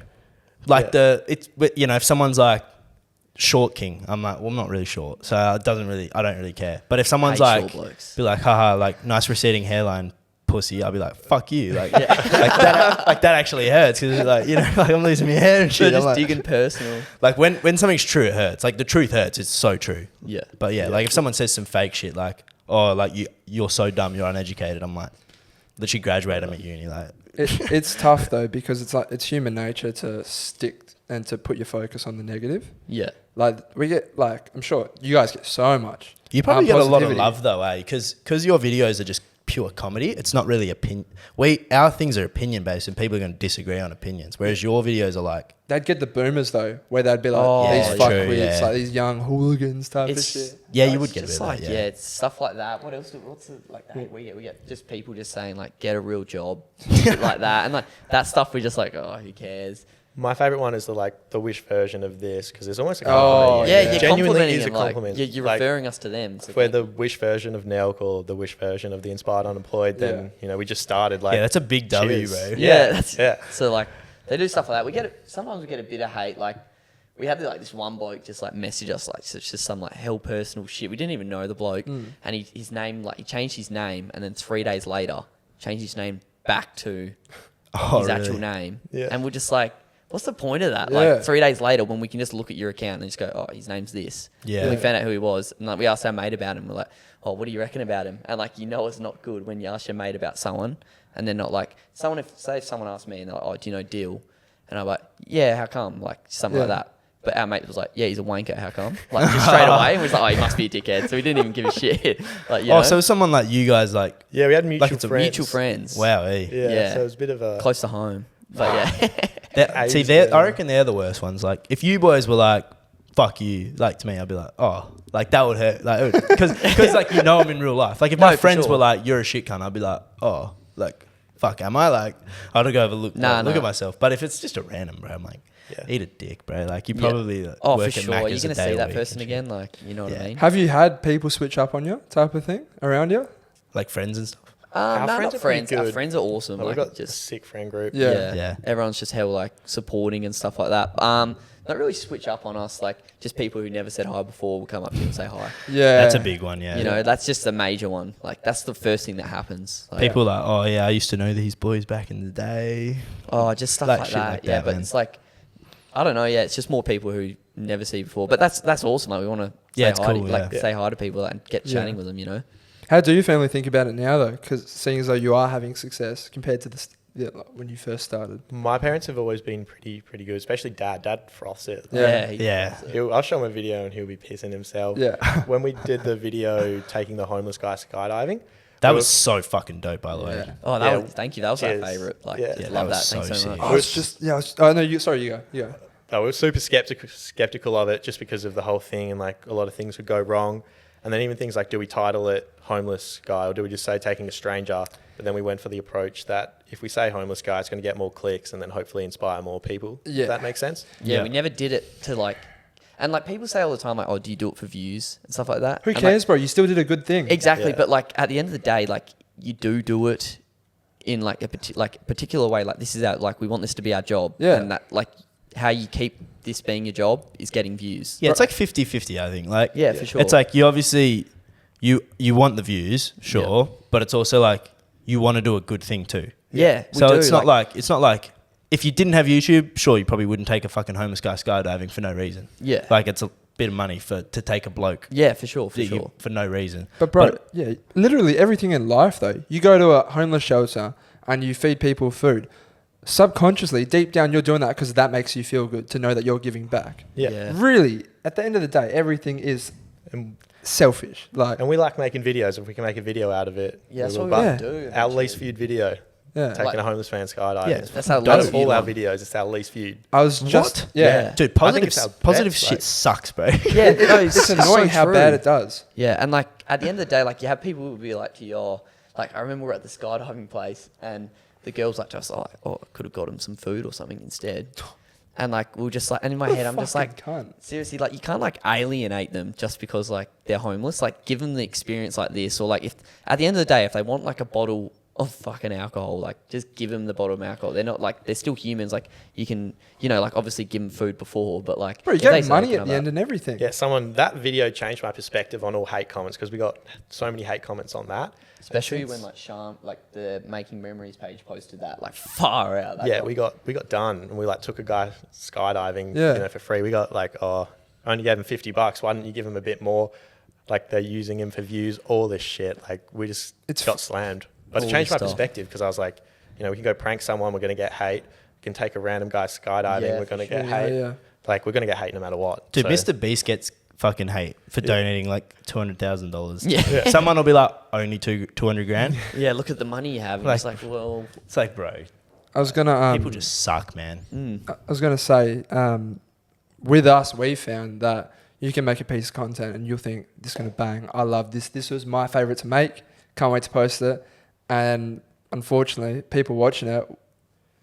Like if someone's like short king, I'm like, well, I'm not really short, so I don't really care. But if someone's Hate like, short blokes. be like, haha, like nice receding hairline, pussy, I'll be like, fuck you, like, like that actually hurts because like like I'm losing my hair and they're shit. I'm just like, digging personal. like when something's true, it hurts. Like the truth hurts. It's so true. Yeah. But yeah, like if someone says some fake shit, like, oh, like you're so dumb, you're uneducated. I'm like, literally graduated. I'm at uni, like. It's tough though, because it's human nature to stick and to put your focus on the negative. Yeah. Like we get, like, I'm sure you guys get so much. You probably get a lot of positivity. love though, eh? Because your videos are just pure comedy. It's not really opinion. Our things are opinion based, and people are going to disagree on opinions. Whereas your videos are like, They'd get the boomers though, where they'd be like, Oh, these yeah, fuckwits, true, yeah. like these young hooligans type It's of shit. yeah, you it's would get a bit just of like that. Yeah. it's stuff like that. What else? What's the, like that? We get just people just saying like get a real job, shit like that, and like that stuff. We're just like, oh, who cares? My favorite one is the Wish version of this because it's almost a Oh, compliment. Yeah, yeah. you're Genuinely complimenting is a him. Like, compliment. you're Like, referring us to them. So if we're the Wish version of Nelk or the Wish version of the Inspired Unemployed, then we just started Yeah, that's a big W, cheers. bro. Yeah, that's yeah. So like they do stuff like that. Sometimes we get a bit of hate. Like we had like this one bloke just like message us like it's just some like hell personal shit. We didn't even know the bloke, and his name he changed his name, and then 3 days later changed his name back to his actual name, Yeah. and we're just like. What's the point of that? Yeah. Like 3 days later, when we can just look at your account and just go, "Oh, his name's this." Yeah. And we found out who he was, and like we asked our mate about him. We're like, "Oh, what do you reckon about him?" And like it's not good when you ask your mate about someone, and they're not like someone. If someone asked me and they're like, "Oh, do you know Dill?" And I'm like, "Yeah, how come?" Like something like that. But our mate was like, "Yeah, he's a wanker. How come?" Like just straight away, and was like, "Oh, he must be a dickhead." So we didn't even give a shit. Like, So someone like you guys, like, Yeah, we had mutual it's a friends. mutual friends. wow, Yeah, so it was a bit of a... Close to home. But yeah. I reckon they're the worst ones. Like, if you boys were like, "Fuck you," like to me, I'd be like, "Oh, like that would hurt," like because like them in real life. Like if my for friends sure. were like, "You're a shit cunt," I'd be like, "Oh, like fuck, am I?" Like I'd go have a look, look at myself. But if it's just a random bro, I'm like, eat a dick, bro. Like you probably like, Oh, work for at sure. You're Macca's going to a day see a that week person and again. Like, you know what I mean? Have you had people switch up on you type of thing around you? shit. Like friends and stuff. No, friends not are pretty friends. Our good. friends are awesome. We've Like, got a just sick friend group. Yeah. Yeah. Everyone's just hell like supporting and stuff like that. Not really switch up on us. Like just people who never said hi before will come up to you and say hi. Yeah. That's a big one. Yeah. You know, that's just a major one. Like that's the first thing that happens. Like, People are like, "Oh yeah, I used to know these boys back in the day." oh, just stuff like like shit that. like Yeah, that, but man. it's like I don't know. Yeah, it's just more people who never see before. But that's awesome. Like we want to Yeah, say it's hi, cool, to, yeah. say hi to people and get Yeah. chatting with them. You know. How do your family think about it now, though? Because seeing as though you are having success compared to like when you first started. My parents have always been pretty good, especially Dad. Dad froths it. Yeah. Yeah. I'll show him a video and he'll be pissing himself. Yeah. When we did the video taking the homeless guy skydiving, That we was so fucking dope, by the way. Yeah. Oh, Yeah. thank you. That was our Cheers. favorite. Like, Yeah. just Yeah, love that that. was Thanks so so sick. much. I was just oh no, you sorry, you go. Yeah. we were super skeptical of it just because of the whole thing and like a lot of things would go wrong. And then even things like, do we title it homeless guy or do we just say taking a stranger? But then we went for the approach that if we say homeless guy, it's going to get more clicks and then hopefully inspire more people. Yeah. Does that make sense? Yeah, Yeah. we never did it to like, and like people say all the time, like, oh, do you do it for views and stuff like that? Who And, cares, bro? You still did a good thing. Like, exactly, Yeah. but like at the end of the day, like you do it in like a particular way. Like this is our like we want this to be our job. Yeah. and that like how you keep this being your job is getting views. Yeah, it's like 50-50, I think. Like, Yeah, for sure. It's like you obviously you want the views, sure, but it's also like you want to do a good thing too. Yeah, we So do, it's not like if you didn't have YouTube, sure, you probably wouldn't take a fucking homeless guy skydiving for no reason. Yeah. Like it's a bit of money to take a bloke yeah, for sure, for no reason. But bro, yeah, literally everything in life though. You go to a homeless shelter and you feed people food. Subconsciously, deep down, you're doing that because that makes you feel good to know that you're giving back. Yeah. Yeah. Really, at the end of the day, everything is And, selfish. Like, and we like making videos. If we can make a video out of it, Yeah, that's we what will. we Yeah. want to do. Our eventually. least viewed video, yeah. taking Like- a homeless fan skydiving. Yeah, That's our Out least of all viewed our one. videos, it's our least viewed. I was just, yeah. Dude, I think positive it's our positive best, shit like- sucks, bro. Yeah, no, It's annoying how bad it does. Yeah, and like at the end of the day, like you have people who will be like to you, oh, like I remember we were at the skydiving place and the girls like to us like, oh, I could have got him some food or something instead. And like we are just like, and in my What a head I'm just like, fucking cunt. seriously, like you can't like alienate them just because like they're homeless. Like give them the experience like this, or like if at the end of the day, if they want like a bottle of fucking alcohol, like just give them the bottle of alcohol. They're not like they're still humans. Like you can, you know, like obviously give them food before, but like Bro, you if they get say money they at can the have end that- and everything. Yeah, that video changed my perspective on all hate comments because we got so many hate comments on that. Especially when like Sham, like the Making Memories page posted that, like far out. That Yeah, got- we got done and we like took a guy skydiving, Yeah. for free. We got like, I only gave him $50. Why didn't you give him a bit more? Like they're using him for views, all this shit. Like we just got slammed. But it all changed this my stuff. perspective because I was like, we can go prank someone. We're going to get hate. We can take a random guy skydiving. Yeah, we're for going to sure. get Yeah, hate. yeah. Like we're going to get hate no matter what. Dude, So- Mr. Beast gets fucking hate for donating like $200,000. Yeah. Someone will be like, only 200 grand. Yeah, look at the money you have. And Like- it's like, well, It's like, bro, I was gonna people just suck, man. I was gonna say, with us, we found that you can make a piece of content and you'll think this is gonna bang. I love this. This was my favorite to make. Can't wait to post it. And unfortunately, people watching it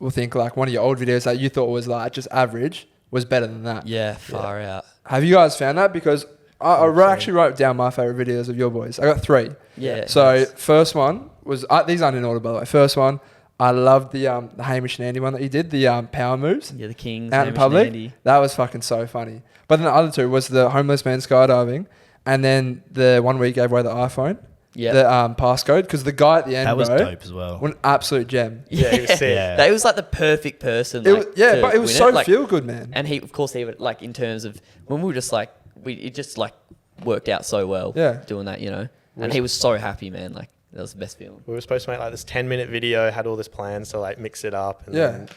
will think like one of your old videos that you thought was like just average was better than that. Yeah, far out. Have you guys found that? Because actually wrote down my favorite videos of your boys. I got 3. Yeah. So first one was these aren't in order, by the way. First one, I loved the Hamish and Andy one that you did, the power moves. Yeah, the Kings. Out in Hamish public. and Andy. That was fucking so funny. But then the other 2 was the homeless man skydiving, and then the one where you gave away the iPhone, Yeah. the passcode, because the guy at the end, That was bro, dope as well. an absolute gem. Yeah, he was sick. Yeah. That was like the perfect person. It Like, was, yeah, to but it was win so like, feel good, man. And he, of course, he would like in terms of when we were just like it just like worked out so well. Yeah. Doing that, you know, and he was so happy, man. Like that was the best feeling. We were supposed to make like this 10-minute video, had all this plans to like mix it up. And Yeah. then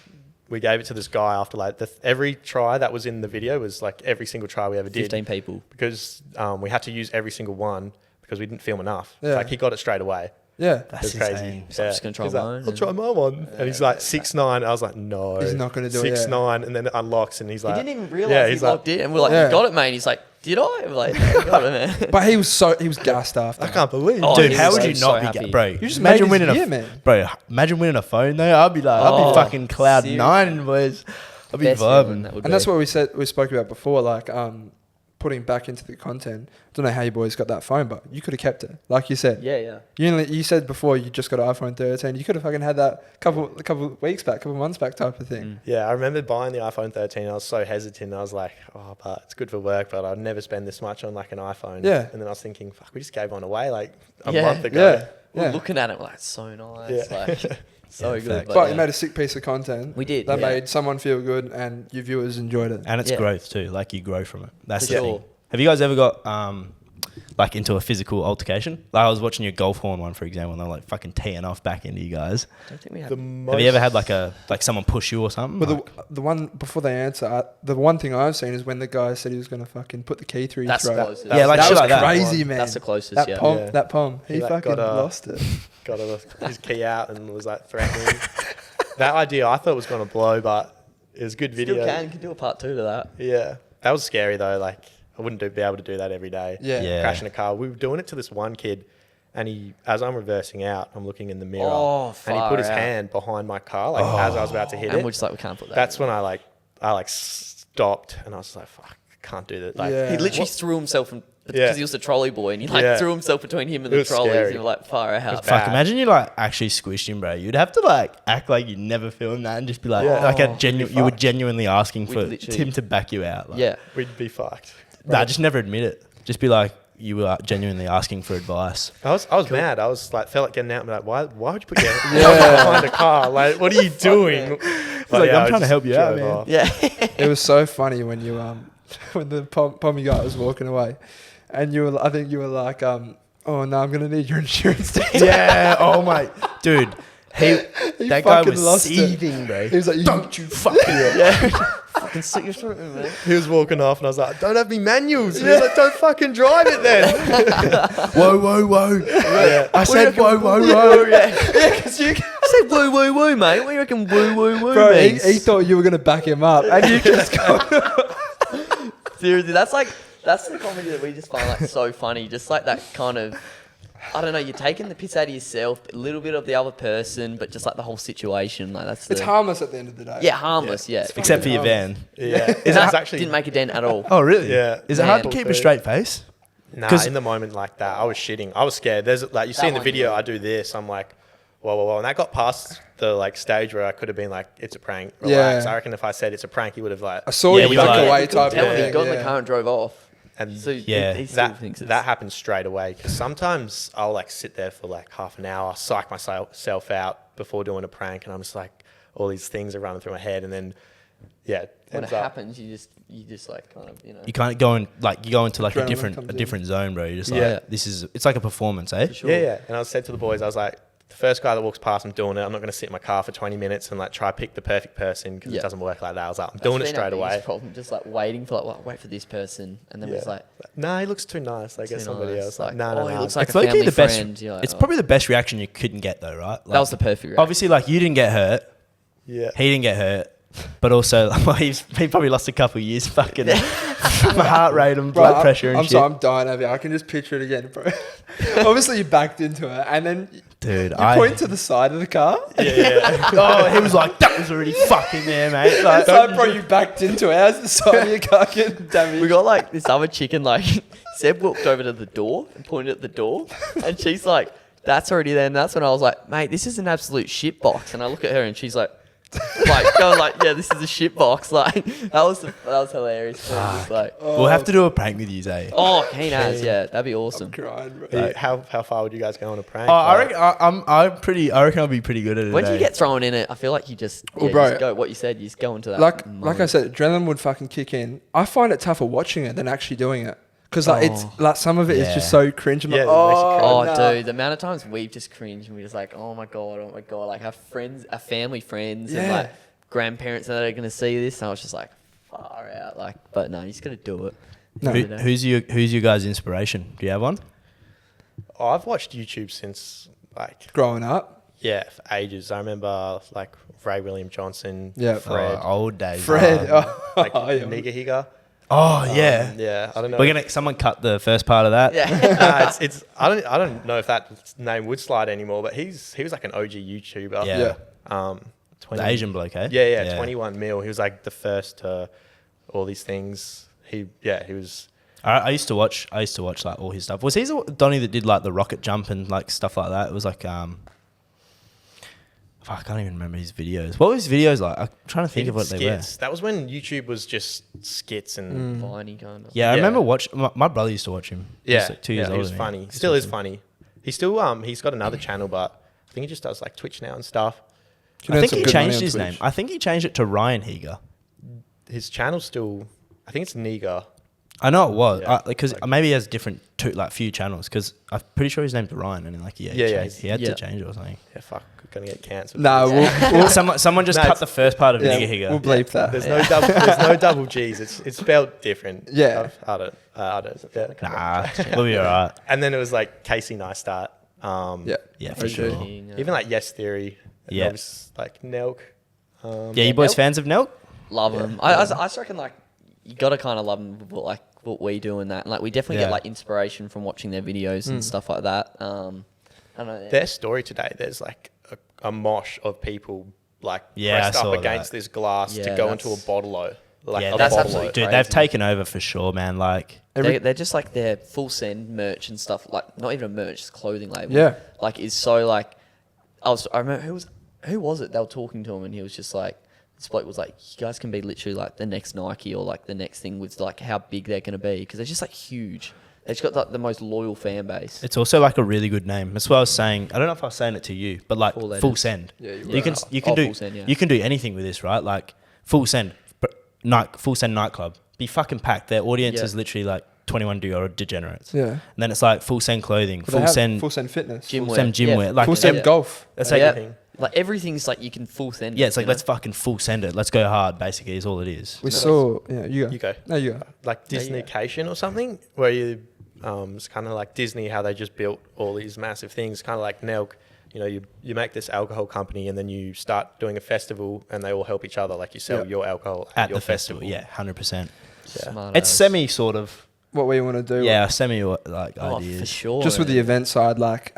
we gave it to this guy after like every try that was in the video was like every single try we ever did. 15 people. Because we had to use every single one because we didn't film enough. Yeah. Like he got it straight away. Yeah. It That's was crazy. insane. So I'm just gonna try He's like, mine I'll and- try my one. And he's like 6'9". I was like, no. He's not gonna do it, yeah. 6'9", and then it unlocks and he's He like... didn't even realize yeah, he he's like, locked it, and we're like, Yeah. "You got it, mate." And he's like, "Did I?" I'm like, "Yeah, you got it, man." But he was gassed after. I can't believe Oh, Dude, he how was would you so not be, happy. bro? You just imagine made his winning year, a, man. bro. Imagine winning a phone though. I'd be Oh, fucking cloud seriously. 9, boys. I'd be Best feeling vibing. that would And that's be. what we spoke about before, like putting back into the content. I don't know how you boys got that phone, but you could have kept it, like you said. Yeah, yeah. You said before you just got an iPhone 13. You could have fucking had that a couple weeks back, couple months back type of thing. Yeah, I remember buying the iPhone 13. I was so hesitant. I was like, oh, but it's good for work, but I'd never spend this much on like an iPhone. Yeah. And then I was thinking, fuck, we just gave one away like a Yeah. month ago. Yeah, We're yeah. looking at it, we're like, so nice, Yeah. like so Yeah, good. facts. But yeah. you made a sick piece of content. We did, That yeah. made someone feel good, and your viewers enjoyed it. And it's Yeah. growth too. Like you grow from it. That's For the sure. thing. Have you guys ever got like into a physical altercation? Like I was watching your golf horn one, for example, and they're like fucking teeing off back into you guys. I don't think we have. Have you ever had like someone push you or something? But the one before they answer, the one thing I've seen is when the guy said he was gonna fucking put the key through his That's the throat. closest. Yeah, like that shit was like that. crazy, man. That's the closest. That Yeah. palm, Yeah. that palm. He like, fucking got lost it. got his key out and was like threatening. That idea I thought was going to blow, but it was a good video. Still can do a part 2 to that. Yeah. That was scary though. Like I wouldn't be able to do that every day. Yeah. Yeah. Crashing a car. We were doing it to this one kid and he, as I'm reversing out, I'm looking in the mirror Oh, and he far put his out. hand behind my car, like as I was about to hit And it. we're just like, we can't put that. That's when I stopped and I was like, fuck, I can't do that. Like, Yeah. He literally threw himself because Yeah. he was a trolley boy, and he like Yeah. threw himself between him and It the was trolleys, scary. and we're like far out. was Fuck, bad. imagine you like actually squished him, bro. You'd have to like act like you never filmed that and just be like, Yeah. like Oh, you were genuinely asking We'd for literally- him to back you out. Like, Yeah, we'd be fucked. Nah, just never admit it. Just be like, you were genuinely asking for advice. I was mad. I was like, felt like getting out and be like, why would you put your Yeah. hand behind a car? Like, what are you doing? But like, I'm I trying to just help you out, drove man. off. yeah. It was so funny when you when the pommy guy was walking away, and I think you were like oh no, I'm gonna need your insurance details. Yeah. Oh my, dude. He That guy fucking was lost it. seething, bro. He was like, Don't you fucking. Fucking stick your foot in, man. He was walking off and I was like, don't have me manuals. And he was like, don't fucking drive it then. Whoa, whoa, whoa. Yeah. I said whoa, whoa, whoa. Yeah, because you said woo woo woo, mate. What do you reckon woo woo woo bro, he means? thought you were gonna back him up, and you just go. Seriously, that's the comedy that we just find like so funny. Just like that kind of, I don't know, you're taking the piss out of yourself, a little bit of the other person, but just like the whole situation. Like that's It's the, harmless at the end of the day. yeah, harmless. Yeah, Except for your van. Yeah. Is It's that actually, didn't make a dent at all. Oh, really? Yeah. Is it hard to Man. keep a straight face? nah, 'Cause- in the moment like that, I was shitting. I was scared. There's like, you see That in the one, video, yeah. I do this. I'm like, whoa, whoa, whoa. And that got past the like stage where I could have been like, it's a prank. Relax. Yeah. I rean if I said it's a prank, he would have like, I saw Yeah, you you back like- away You couldn't type tell of him. thing. He got in the yeah. car and drove off. and So Yeah. he still that thinks it's that happens straight away because sometimes I'll like sit there for like half an hour, psych myself out before doing a prank, and I'm just like all these things are running through my head, and then yeah, when ends it up- happens, you just like kind of You can't go in like you go into like a Adrenaline comes in. different zone, bro. You're just Yeah. like it's like a performance, eh? For sure. Yeah, yeah. And I said to the boys, I was like, the first guy that walks past, I'm doing it. I'm not going to sit in my car for 20 minutes and like try pick the perfect person because Yeah. it doesn't work like that. I was like, I'm That's doing it been our straight biggest away. Problem, just like waiting for like, well, wait for this person, and then Yeah. it's like, Nah, he looks too nice. Like, get too somebody nice. else. Like, Like, no, oh, no, he no. looks like It's a low-key family the best. friend. You're like, It's oh. probably the best reaction you couldn't get though, right? Like, That was the perfect reaction. obviously like you didn't get hurt, Yeah. he didn't get hurt, but also well, he probably lost a couple of years fucking heart rate and Bro, blood pressure and I'm shit. sorry, I'm dying over here. I can just picture it again, bro. Obviously, you backed into it, and then Dude, You point to the side of the car. Yeah. oh, he was like, that was already fucking there, mate. Like, That's like, bro, you backed into it. How's the side of your car getting damaged? We got like this other chicken, like Seb walked over to the door and pointed at the door, and she's like, "That's already there." And that's when I was like, "Mate, this is an absolute shit box." And I look at her and she's like going like, "Yeah, this is a shit box." Like that was hilarious. Just like, we'll have to do a prank with you, eh? oh, keen as, yeah, that'd be awesome. crying, bro. How far would you guys go on a prank? Oh, I reckon I reckon I'll be pretty good at it. When do you eh? get thrown in it? I feel like you just, Well, you bro, just go. What you said, you just go into that. Like I moment. said, adrenaline would fucking kick in. I find it tougher watching it than actually doing it. Because like it's like some of it is just so cringe. I'm Yeah, like, it makes you oh, Oh, nah. dude, the amount of times we've just cringed and we're just like, oh my god, like our friends, our family friends, and Yeah. like grandparents that are gonna see this. And I was just like, far out, like, but no, you just gotta do it. No. Who's your guys' inspiration? Do you have one? Oh, I've watched YouTube since like Growing up. for ages. I remember like Ray William Johnson, Yeah. Fred, Old days. Fred. like yeah. Nigga Higa. Oh yeah. Yeah, I don't know. We're gonna someone cut the first part of that. Yeah. Nah, it's I don't know if that name would slide anymore, but he was like an OG YouTuber. Yeah. Yeah. 20, The Asian bloke, eh? Yeah, 21 mil. He was like the first to all these things. He was. I used to watch like all his stuff. Was he the Donnie that did like the rocket jump and like stuff like that? It was like I can't even remember his videos. What were his videos like? I'm trying to think of what they were. That was when YouTube was just skits and Viney kind of. Yeah, I Yeah. remember watching. My brother used to watch him. He was, like, 2 years he older was than me. funny. He Still is watching. funny. He's still he's got another channel, but I think he just does like Twitch now and stuff. Can I earn think some he good money changed on his Twitch. name. I think he changed it to Ryan Higa. His channel's still, I think it's Niga. I know it was Yeah, because like- maybe he has different few channels. Because I'm pretty sure his name's Ryan, and like he had to change it or something. Yeah, fuck, gonna get cancelled. Nah, we'll someone just No, cut it's- the first part of yeah, Nigga Higa. we'll bleep that. There's no double G's. It's spelled different. Yeah. I don't. Yeah. Nah, we'll be alright. And then it was like Casey Neistat. Yeah. Yeah, for OG. sure. Even like Yes Theory. And Yeah. obvious, like Nelk. Yeah, you boys fans of Nelk? Love them. I just reckon like you gotta kind of love them like what we do and that. And, like we definitely Yeah. get like inspiration from watching their videos and stuff like that. I don't know. Their story today, there's like a mosh of people like Yeah, pressed I saw up against that. this glass Yeah, to go into a that's- bottle-o. Like Yeah, a that's bottle-o. absolutely Dude, crazy. they've taken over for sure, man. Like, They're just like their full send merch and stuff. Like not even a merch, just clothing label. Yeah. Like is so like I remember who was it? They were talking to him and he was just like this bloke was like, you guys can be literally like the next Nike or like the next thing with like how big they're gonna be because they're just like huge. They've just got like the most loyal fan base. it's also like a really good name. That's what I was saying. I don't know if I was saying it to you, but like Full letters. Full Send. Yeah, you you can were. you can Oh, do Full Send, yeah. you can do anything with this, right? Like Full Send, Full Send nightclub, be fucking packed. Their audience Yeah. is literally like 21-year-old degenerates. Yeah. And then it's like Full Send clothing, But they Full have Send Full Send Fitness. Gym Full wear. Send gym Yeah. wear, like Full Send Yeah. Golf. that's Yeah. like Everything. Like everything's like you can full send. yeah, it's like you let's know? fucking full send it. Let's go hard. Basically, is all it is. We saw. Yeah, you go. You go. No, you go. Like Disneycation or something, where you it's kind of like Disney, how they just built all these massive things, kind of like Nelk. You know, you make this alcohol company and then you start doing a festival and they all help each other. Like you sell Yeah. your alcohol At your the festival, yeah, 100%. Smart It's as. semi sort of, What we want to do. yeah, semi like Oh, ideas. for sure. Just with the event side, like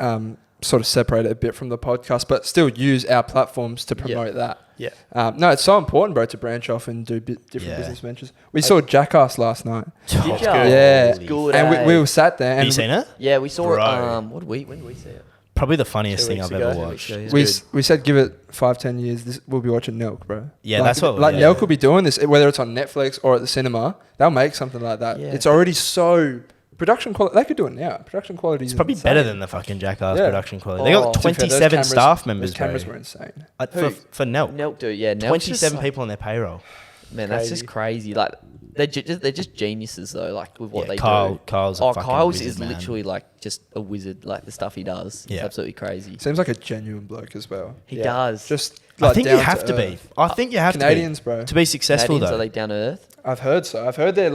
sort of separate it a bit from the podcast, but still use our platforms to promote that. Yeah. No, it's so important, bro, to branch off and do different Yeah. business ventures. We saw Jackass last night. Did it's ya? good. Yeah. It's good, And eh? we were sat there Have and you seen it? Yeah, we saw Bro. it. When did we see it? Probably the funniest 2 thing weeks I've ago. ever 2 weeks watched. ago, yeah. we, Good. we said give it 5-10 years, we'll be watching Nelk, bro. Yeah, Like- that's what. Like yeah. Nelk will be doing this, whether it's on Netflix or at the cinema. They'll make something like that. Yeah. It's already so production quality. They could do it now. Production quality is It's probably insane. better than the fucking Jackass Yeah. production quality. They got Oh. To be fair, those 27 cameras- staff members, Those cameras bro. were insane. For Nelk. Nelk, dude. Yeah, Nelk's just 27 like- people on their payroll. Man, that's just crazy. Like they're just geniuses though. Like with what Yeah, they do. Kyle's a Oh, fucking Kyle's wizard, is man. literally like just a wizard. Like the stuff he does. Yeah. It's absolutely crazy. Seems like a genuine bloke as well. He Yeah. does. Just I like think you down have to be. earth. I think you have Canadians, to bro. be. To be successful, Canadians, though. are they down to earth? I've heard so. I've heard they're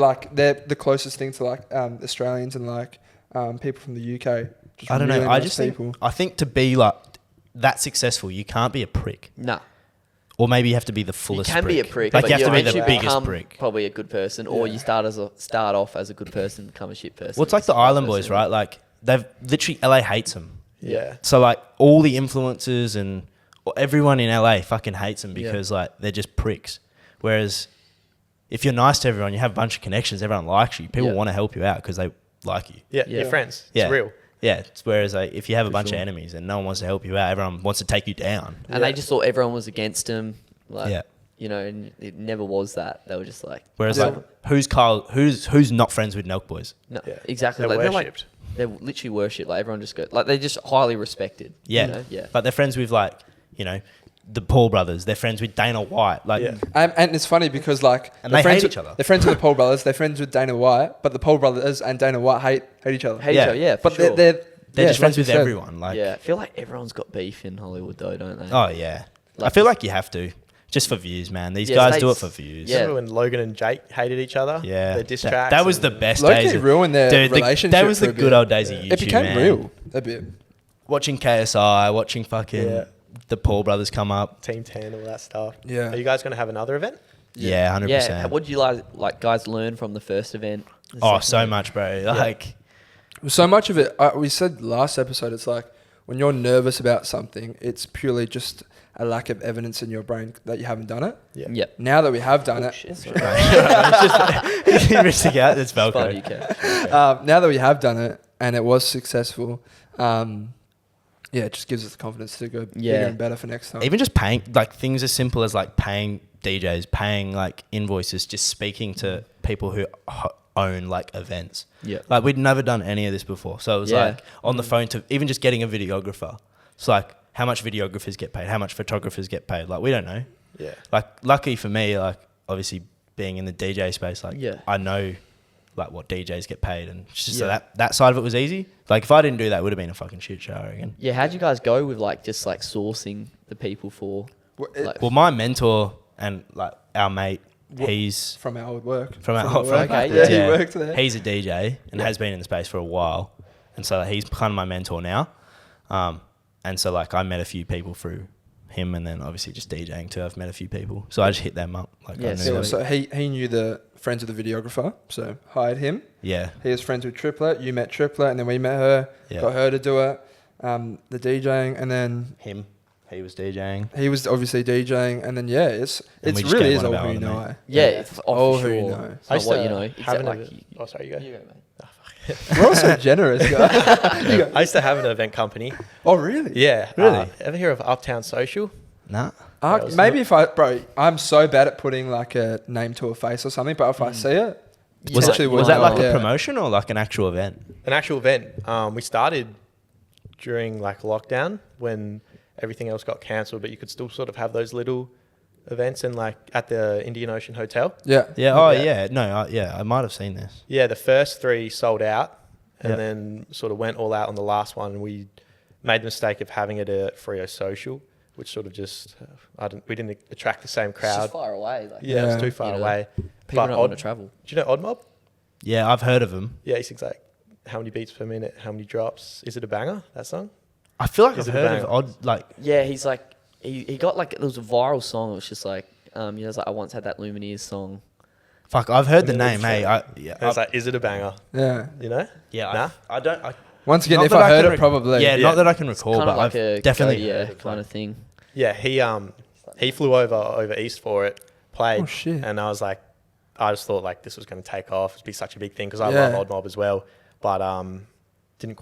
the closest thing to like Australians and like people from the UK. Just I don't know. really I nice just people. I think to be like that successful, you can't be a prick. No. Or maybe you have to be the You fullest can prick. be a prick, Like but you have to be the eventually biggest become prick. Probably a good person, or Yeah. you start off as a good person, become a shit person. Well, it's like the Just vice Island versa. Boys, right? Like they've literally LA hates them. Yeah. So like all the influencers and everyone in LA fucking hates them because like they're just pricks. Whereas if you're nice to everyone, you have a bunch of connections, everyone likes you. People want to help you out because they like you. Yeah, you're friends. It's Yeah. real. Yeah. Whereas like, if you have a bunch sure. of enemies and no one wants to help you out, everyone wants to take you down. And they just thought everyone was against him. Like, Yeah. you know, and it never was that. They were just like, Whereas like who's not friends with Nelk Boys? no, Yeah. exactly. They're Like, worshipped. they're literally worshipped. Like everyone just go, like they're just highly respected. Yeah. You know? Yeah. But they're friends with like, you know, the Paul brothers. They're friends with Dana White. Like, Yeah. And it's funny because like And they're they friends hate with, each other. They're friends with the Paul brothers. They're friends with Dana White, but the Paul brothers and Dana White hate each other. Hate Yeah. each other, yeah. For but sure. they're just friends like with you said. everyone. Like, yeah. I feel like everyone's got beef in Hollywood though, don't they? oh yeah. I Like feel just- like you have to. Just for views, man. These Yeah, guys they do it s- for views. Yeah. Remember when Logan and Jake hated each other? Yeah. Their diss That- tracks. that was the and- best Low-key days. ruined their relationship That was for the a good bit. old days of YouTube, It became man. real a bit. Watching KSI, watching fucking Yeah. the Paul brothers come up. Team 10, all that stuff. Yeah. Are you guys going to have another event? Yeah, 100%. Yeah. What did you like guys learn from the first event? The Oh, second so event? much, bro. Like, So much of it, we said last episode, it's like when you're nervous about something, it's purely just a lack of evidence in your brain that you haven't done it. Yeah. Yep. Now that we have done it, Shit. it's just missing out. It's Funny, Velcro. okay. now that we have done it and it was successful, it just gives us the confidence to go bigger and better for next time. Even just paying, like things as simple as like paying DJs, paying like invoices, just speaking to people who own like events. Yeah. Like we'd never done any of this before. So it was Yeah. like on the phone to even just getting a videographer. It's like how much videographers get paid, how much photographers get paid. Like we don't know. Yeah. Like lucky for me, like obviously being in the DJ space, like I know like what DJs get paid, and it's just that side of it was easy. Like if I didn't do that, it would have been a fucking shit show again. Yeah. How'd you guys go with like just like sourcing the people for? Like, Well, my mentor and like our mate, he's from our old work. from our work. Okay, Yeah, yeah. he worked there. He's a DJ and has been in the space for a while, and so he's kind of my mentor now. And so like I met a few people through him, and then obviously just DJing too. I've met a few people, so I just hit them up. Like I Yeah, knew so- them. So he knew the friends of the videographer, so hired him. Yeah, He was friends with Triplet. You met Triplet, and then we met her. Yeah. Got her to do it. The DJing, and then he was DJing. he was obviously DJing, and then it's And we just really gave is one all of our who you other know. mates. yeah. It's Oh, for who you sure. know. It's not what you know. It's have an like event. Oh, sorry, you go. you go, mate. We're all so generous, guys. I used to have an event company. Oh, really? Yeah. Really? Ever hear of Uptown Social? Nah. That was Maybe I'm so bad at putting like a name to a face or something, but if I see it, Was potentially was that like yeah. a promotion or like an actual event? An actual event. We started during like lockdown when everything else got cancelled, but you could still sort of have those little events and like at the Indian Ocean Hotel. Yeah. Yeah. Oh Yeah. yeah. No. I might have seen this. Yeah, the first 3 sold out and Yeah. then sort of went all out on the last one. We made the mistake of having it at Freo Social, which sort of just, we didn't attract the same It's crowd. just far away. Like, Yeah, it was Yeah. too far You know, away. people But don't want to travel. Do you know Odd Mob? Yeah, I've heard of him. Yeah, he's like, how many beats per minute? How many drops? Is it a banger, that song? I feel like Is I've it a heard of banger? odd like. Yeah, he's like he got like there was a viral song. It was just like it's like I once had that Lumineers song. Fuck, I've heard the Yeah, name. it's, Hey, And yeah, it's like, is it a banger? Yeah. You know? yeah. Nah? I don't. Once again, Not if that I heard can it, probably. Yeah, Yeah. not that I can recall, Kind but of like I've a definitely. kind of thing. Yeah, he flew over east for it, played, Oh, shit. and I was like, I just thought like this was going to take off, it'd be such a big thing because I Yeah. love Odd Mob as well, but didn't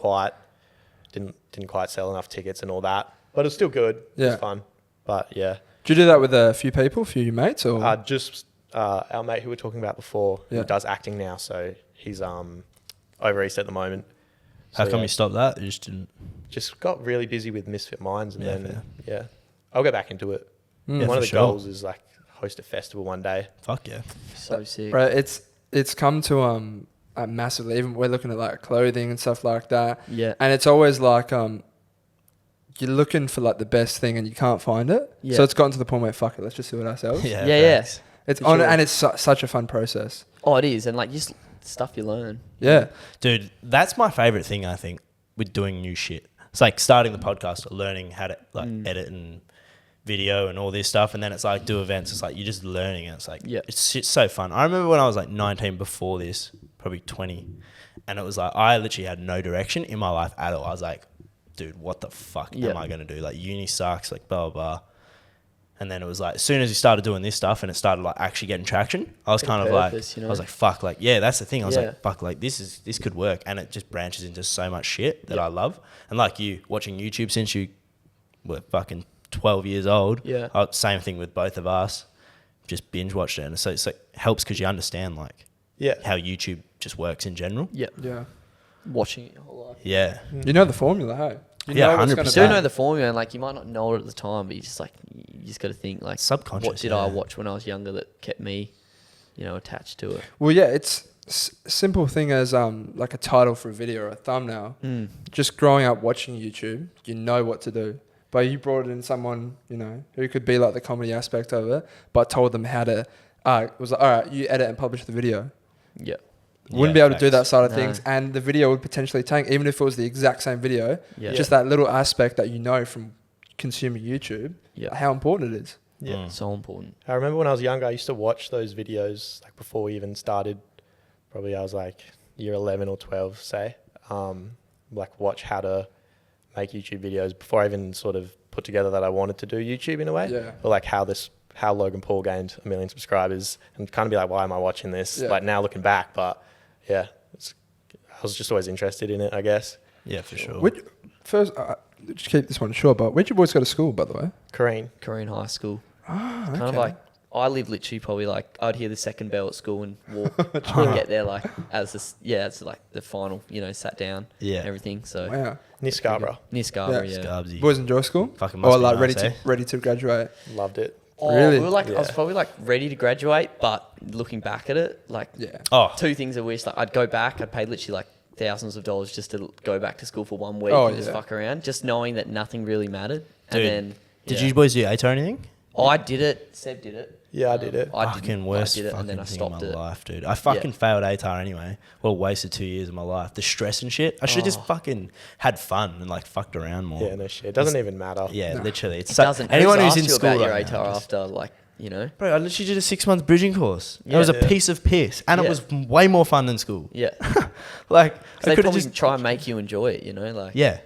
quite sell enough tickets and all that, but it's still good. It Yeah. was fun, but yeah, Did you do that with a few people, a few of your mates, or? just our mate who we were talking about before, Yeah. who does acting now, so he's over east at the moment. How So, come yeah, you stopped that? You just didn't. just got really busy with Misfit Minds, and Yeah, then fair. yeah, I'll go back into it. Mm. Yeah, One for of the sure. goals is like host a festival one day. Fuck yeah. So sick. Right, it's come to massively. Even we're looking at like clothing and stuff like that, Yeah. and it's always like you're looking for like the best thing and you can't find it. Yeah. So it's gotten to the point where fuck it, let's just do it ourselves. Yeah. Yeah. facts. It's For on, sure. and it's such a fun process. Oh, it is, and like just stuff you learn. Yeah, Dude, that's my favorite thing. I think with doing new shit. It's like starting the podcast, learning how to like edit and video and all this stuff, and then it's like do events. It's like you're just learning it. It's like it's so fun. I remember when I was like 19 before this, probably 20, and it was like I literally had no direction in my life at all. I was like dude, what the fuck Yeah. am I going to do? Like, uni sucks, like, blah, blah, blah. And then it was like, as soon as we started doing this stuff and it started like actually getting traction, I was kind of purpose, like, you know? I was like, fuck, like, yeah, that's the thing. I was Yeah. like, fuck, like, this could work. And it just branches into so much shit that I love. And like you, watching YouTube since you were fucking 12 years old. Yeah. Same thing with both of us. Just binge watched it. And so it's like, helps because you understand like how YouTube just works in general. Yeah. Yeah. Watching it your whole life. Yeah. You know the formula, hey? You Yeah, know what's gonna 100%. You do be. know the formula, and like you might not know it at the time, but you just got to think like, Subconscious, what did yeah. I watch when I was younger that kept me, attached to it? Well, yeah, it's simple thing as like a title for a video or a thumbnail. Just growing up watching YouTube, you know what to do. But you brought in someone, who could be like the comedy aspect of it, but told them how to. Was like, all right, you edit and publish the video. Yeah. Wouldn't Yeah, be able to do that facts. side of No. things, and the video would potentially tank, even if it was the exact same video. Yeah. Just that little aspect that you know from consuming YouTube, Yeah. how important it is. Yeah. So important. I remember when I was younger, I used to watch those videos like before we even started. Probably I was like year 11 or 12, say. Like watch how to make YouTube videos before I even sort of put together that I wanted to do YouTube in a way. Yeah. But like how Logan Paul gained 1 million subscribers and kind of be like, why am I watching this? Yeah. Like now looking back, but yeah, I was just always interested in it, I guess. Yeah, for sure. First, just keep this one short, but where'd your boys go to school, by the way? Korean High school. Ah, Kind of like, I lived literally probably like, I'd hear the second bell at school and walk and get there like as this, it's like the final, sat down, Yeah. everything. So Wow. Near Scarborough. near Scarborough, Yeah. yeah. Scarbsy. Boys enjoy school? Fucking must Or be like nice, ready to graduate? Loved it. Oh, Really? we were like, I was Yeah. probably like ready to graduate, but looking back at it, like Yeah. Oh, two things I wish, like I'd go back, I'd pay literally like thousands of dollars just to go back to school for 1 week Oh, and just yeah. fuck around, just knowing that nothing really mattered. Dude, And then, did you boys do ATO or anything? I did it, Seb did it. Yeah, I did it. I Fucking didn't. worst I did it fucking and then I thing stopped in my it. life, dude. I fucking failed ATAR anyway. Well, wasted 2 years of my life. The stress and shit. I should have just fucking had fun and like fucked around more. Yeah, no shit. It doesn't even matter. Yeah, literally. It's It so, doesn't. anyone Who's who's asked in you school about your right now, ATAR just- after, like, bro, I literally did a 6 month bridging course. It was a Yeah. piece of piss, and it Yeah. was way more fun than school. yeah. Like They I could have probably just try and make you enjoy it, like, yeah.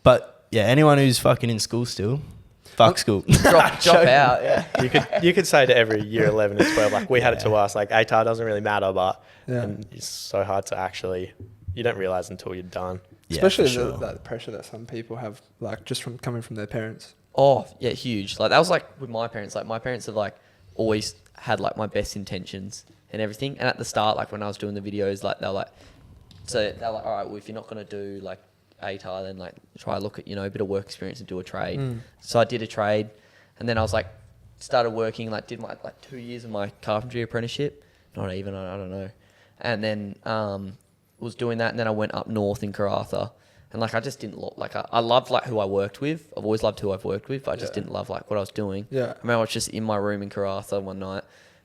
But yeah, anyone who's fucking in school still, fuck school. drop out. Yeah. You could say to every year 11 and 12, like we had it to us, like ATAR doesn't really matter, but Yeah. and it's so hard to actually, you don't realize until you're done. Yeah, Especially for sure. that pressure that some people have, like just from coming from their parents. Oh, yeah, huge. Like that was like with my parents. Like my parents have like always had like my best intentions and everything. And at the start, like when I was doing the videos, like they're like, all right, well, if you're not gonna do like ATAR, then like try look at a bit of work experience and do a trade. So I did a trade, and then I was like started working, like did my like 2 years of my carpentry apprenticeship. Not even, I don't know. And then was doing that, and then I went up north in Karratha. And like I just didn't I loved like who I worked with. I've always loved who I've worked with, but I just didn't love like what I was doing. Yeah. I remember I was just in my room in Karratha one night.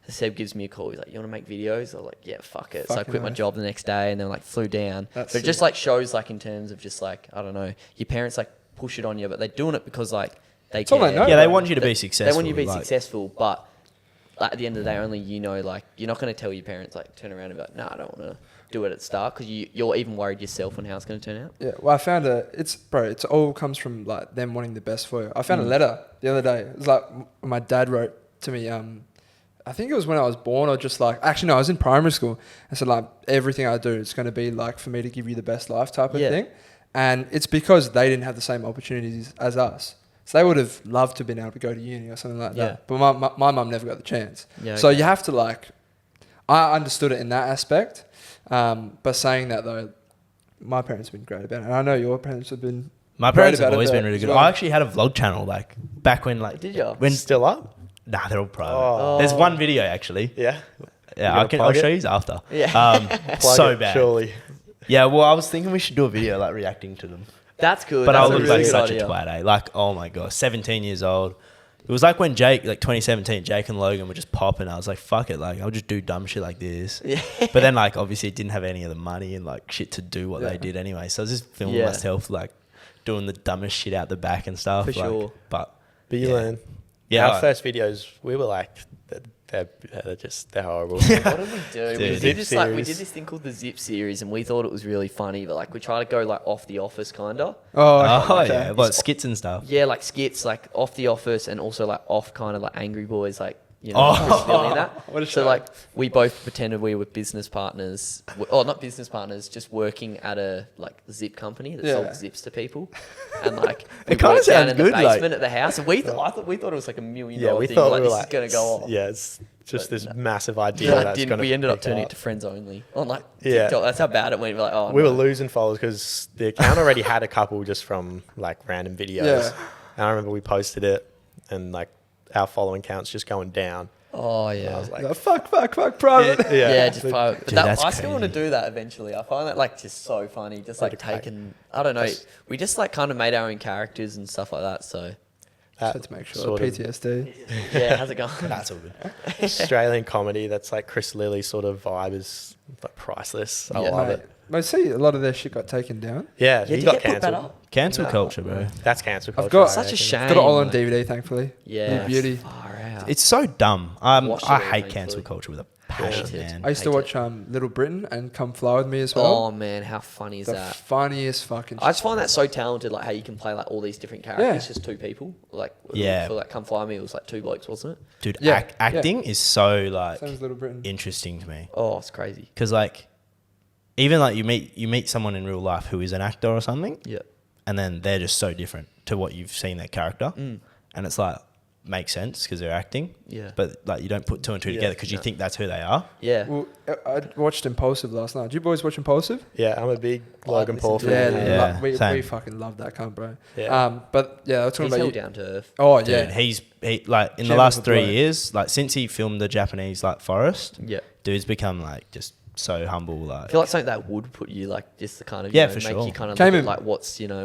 Seb gives me a call. He's like, "You want to make videos?" I was like, "Yeah, fuck it." So I Fucking quit my oath. job the next day, and then like flew down. That's but it just sick. like shows like in terms of just like I don't know, your parents like push it on you, but they're doing it because like they all they care. know, Yeah, they bro. want you to be successful. They want you to be like- successful, but like, at the end of the day, only like you're not going to tell your parents like turn around and be like, "No, I don't want to do it at the start," because you're even worried yourself on how it's going to turn out. Yeah, well, I found it all comes from like them wanting the best for you. I found a letter the other day. It was like my dad wrote to me. I think it was when I was born, or just like actually no, I was in primary school. I said like everything I do is going to be like for me to give you the best life type of thing, and it's because they didn't have the same opportunities as us. So they would have loved to have been able to go to uni or something like Yeah. that. But my mum never got the chance. Yeah, So okay. you have to like, I understood it in that aspect. But saying that though, my parents have been great about it. And I know your parents have been My great parents have about it always been as really good. well. I actually had a vlog channel like back when like Did you? when Still up? nah, they're all private. Oh. There's one video actually. Yeah. Yeah, gonna I'll plug show it? you after. Yeah. Plug So it, bad. Surely. Yeah, well, I was thinking we should do a video like reacting to them. That's good. But I That's a look really like good such idea. a twat, eh? Like, oh my god, 17 years old. It was like when Jake, like 2017, Jake and Logan were just popping. I was like, fuck it, like I'll just do dumb shit like this. Yeah. But then like obviously didn't have any of the money and like shit to do what Yeah. they did anyway. So I was just filming Yeah. myself like doing the dumbest shit out the back and stuff. For like, sure. But But you yeah. learn. Yeah, Our first videos, we were like, They're horrible. What did we do? We Dude. did this like we Series. did this thing called the Zip series, and we thought it was really funny, but like we try to go like off the office kinda. Oh, okay. yeah, like skits and stuff. Yeah, like skits, like off the office, and also like off kind of like Angry Boys, like you know, Oh. Chris Billy and that. What a So show. like we both pretended we were business partners, or not business partners, just working at a like zip company that Yeah. sold zips to people, and like we It kinda worked down sounds in the good, like- basement at the house, and I thought we thought it was like $1 million Yeah, we thing. thought Like we were this like, is gonna go off. Yeah, it's just But this no. massive idea Yeah, that's going to. we ended up turning it to friends only on like Yeah. TikTok. That's how bad it went. We're like, oh, We no. were losing followers because the account already had a couple just from like random videos. Yeah. And I remember we posted it, and like our following count's just going down. Oh And yeah. I was like, Like, fuck, private. Yeah, just private. But Dude, that, that's I still want to crazy. do that eventually. I find that like just so funny. Just like Okay. taking, I don't know. Just- We just like kind of made our own characters and stuff like that. So that Just to make sure. sort of PTSD. yeah, how's it going? That's all good. Australian comedy that's like Chris Lilly sort of vibe is like priceless. I Yeah. love Mate, it. I see a lot of their shit got taken down. Yeah, Yeah, he did got you get put that cancelled. up? Cancel No. culture, bro. That's cancel culture. got- I Such a reckon. shame. Got it all on like- DVD, thankfully. Yeah, New beauty. Far out. It's so dumb. Watched it I all, hate thankfully. cancel culture with a passion, Hate it. man. I used to Hate watch Little Britain and Come Fly With Me as well. Oh man, how funny is the that? funniest fucking I just find that so talented, like how you can play like all these different characters, Yeah. just two people. Like Yeah. for like Come Fly Me, it was like two blokes, wasn't it? Dude, Yeah, acting is so like Same as Little Britain. interesting to me Oh, it's crazy. because like even like you meet someone in real life who is an actor or something, Yeah. and then they're just so different to what you've seen their character, and it's like makes sense because they're acting, Yeah. but like you don't put two and two Yeah, together because you no. think that's who they are. Yeah. Well, I watched Impulsive last night. Did you boys watch Impulsive? Yeah, I'm a big Logan listened Paul to fan. it. Yeah, we same. fucking love that cunt, bro. Yeah. But yeah, I was talking He's about held you. down to earth. Oh Dude, yeah, he like in the Champion last for 3 bloke. years, like since he filmed the Japanese like forest, Yeah. dude's become like just so humble. I Like feel like something that would put you like just to kind of Yeah, know, for make sure. you kind of Came look at, in- like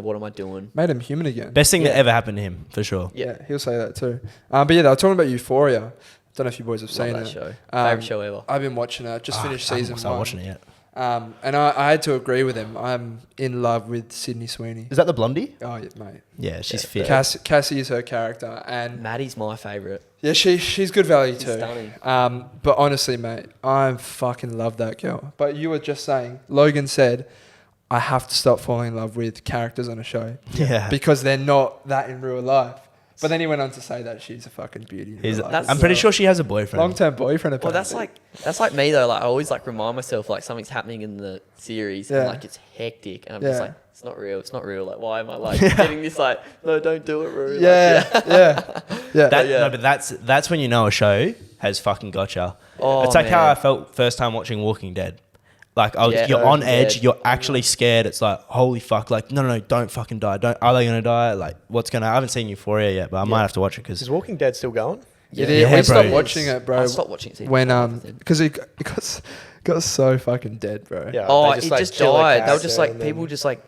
what am I doing? made him human again. best thing that Yeah. ever happened to him for sure. Yeah. He'll say that too. But yeah, they were talking about Euphoria. Don't know if you boys have Love seen that it. show. Um, Favorite show ever. I've been watching it. Just finished season I'm not one. watching it yet. And I had to agree with him. I'm in love with Sydney Sweeney. Is that the blondie? Oh yeah, mate. Yeah, she's Yeah. fit. Cassie is her character, and Maddie's my favorite. yeah, she's good value She's too. stunning. But honestly, mate, I fucking love that girl. But you were just saying, Logan said, I have to stop falling in love with characters on a show Yeah. because they're not that in real life. But then he went on to say that she's a fucking beauty. In He's, real life That's- I'm pretty sure she has a boyfriend. long-term boyfriend. Well, that's like me though. Like I always like remind myself like something's happening in the series Yeah. and like it's hectic, and I'm just Yeah. like, it's not real. It's not real. Like why am I like getting this like no, don't do it, Roo. Like, Yeah, yeah. That, yeah. No, but that's when you know a show has fucking gotcha. Oh, it's like how man. I felt first time watching Walking Dead. Like Yeah, you're on Walking edge, Dead. you're actually scared. It's like holy fuck! Like no, don't fucking die. Are they gonna die? Like what's gonna? I haven't seen Euphoria yet, but I might have to watch it Is because Walking Dead still going? It Yeah, is. Yeah, we bro. stopped It watching is. it, bro. I stopped watching season when 5, I think. because it got so fucking dead, bro. Yeah. Oh, they it like, just kill a died. They were just character like and then- people just like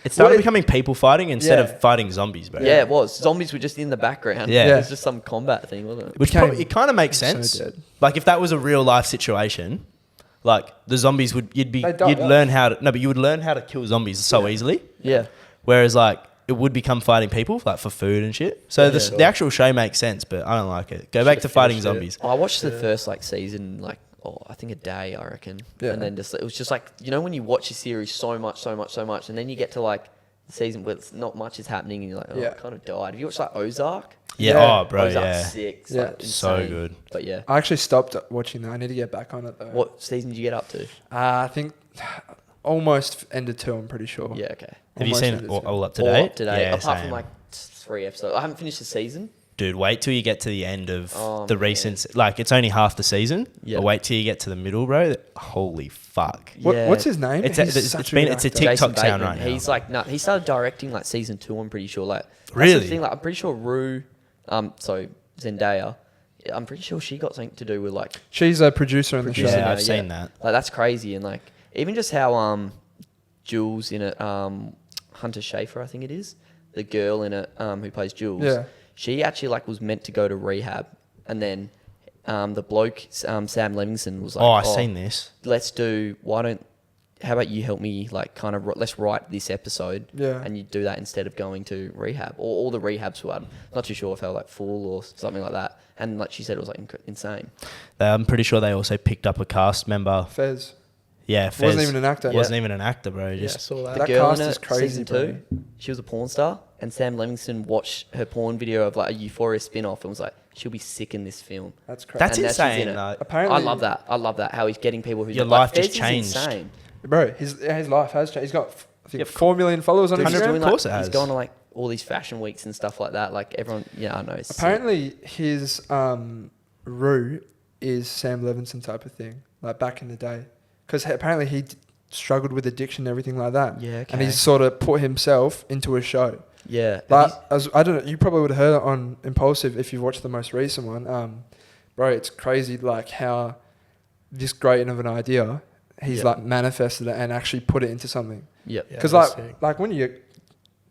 it started Well, it- becoming people fighting instead Yeah. of fighting zombies, bro. yeah, it was zombies were just in the background. Yeah. It was just some combat thing, wasn't it? Which Became probably, it kind of makes so sense. dead. Like if that was a real life situation, like the zombies you'd They die off. learn how to but you would learn how to kill zombies so easily. Yeah. Whereas like it would become fighting people like for food and shit. So Yeah. the actual show makes sense, but I don't like it. Go back to Should've fighting finished it. zombies. I watched the first like season I think a day, I reckon. Yeah. And then just it was just like when you watch a series so much, and then you get to like the season where it's not much is happening, and you're like, oh, Yeah. I kind of died. Have you watched like Ozark? Yeah. Yeah. Oh, bro. Ozark's Yeah. sick. It's, Yeah. like, So insane. good. But yeah, I actually stopped watching that. I need to get back on it though. what season did you get up to? I think almost ended 2. I'm pretty sure. Yeah, okay. Have you Almost seen it ended all, 2. all up to All date? up to date, Yeah, apart same. from like 3 episodes. I haven't finished the season. Dude, wait till you get to the end of Oh, the man. recent. Like it's only half the season. Yeah. But wait till you get to the middle, bro. Holy fuck. Yeah. What's his name? It's He's it's such been good it's a actor. TikTok Jason sound Bateman. right now. He's like, no, he started directing like season 2. I'm pretty sure. Like, that's the Really? thing, like, I'm pretty sure Rue, so Zendaya, I'm pretty sure she got something to do with like She's a producer on the producing show. Yeah, it, I've seen that. Like that's crazy, and like even just how Jules in it, Hunter Schafer, I think it is, the girl in it who plays Jules. Yeah. She actually like was meant to go to rehab, and then the bloke Sam Levinson was like, Oh, I've seen this. Let's do. Why don't how about you help me like kind of let's write this episode, Yeah. and you do that instead of going to rehab, or all the rehabs were, I'm not too sure if they were like full or something like that. And like she said, it was like insane. I'm pretty sure they also picked up a cast member. Fez. Yeah, Fez. Wasn't even an actor. Wasn't even an actor, bro. Yeah, I Just saw that. That The girl cast in is it, crazy, season bro. 2, she was a porn star, and Sam Levinson watched her porn video of like a Euphoria spin-off and was like, she'll be sick in this film. That's crazy. that's And now she's insane. in it. Like, Apparently, I love that. I love that. How he's getting people who Your like, life just Fez is changed. Insane. bro. His life has changed. He's got I think Yep. 4 million followers on Dude, he's Instagram. doing, Of course like, it he's has. gone to like all these fashion weeks and stuff like that. Like everyone, yeah, I know. It's sick. Apparently, his route is Sam Levinson type of thing, like back in the day, because apparently he struggled with addiction and everything like that. Yeah, okay. And he's sort of put himself into a show. Yeah. and Like he's- I don't know, you probably would have heard it on Impulsive if you've watched the most recent one. Bro, it's crazy like how this great of an idea he's Yeah. like manifested it and actually put it into something. Yep. Yeah, Because that's sick. like when you're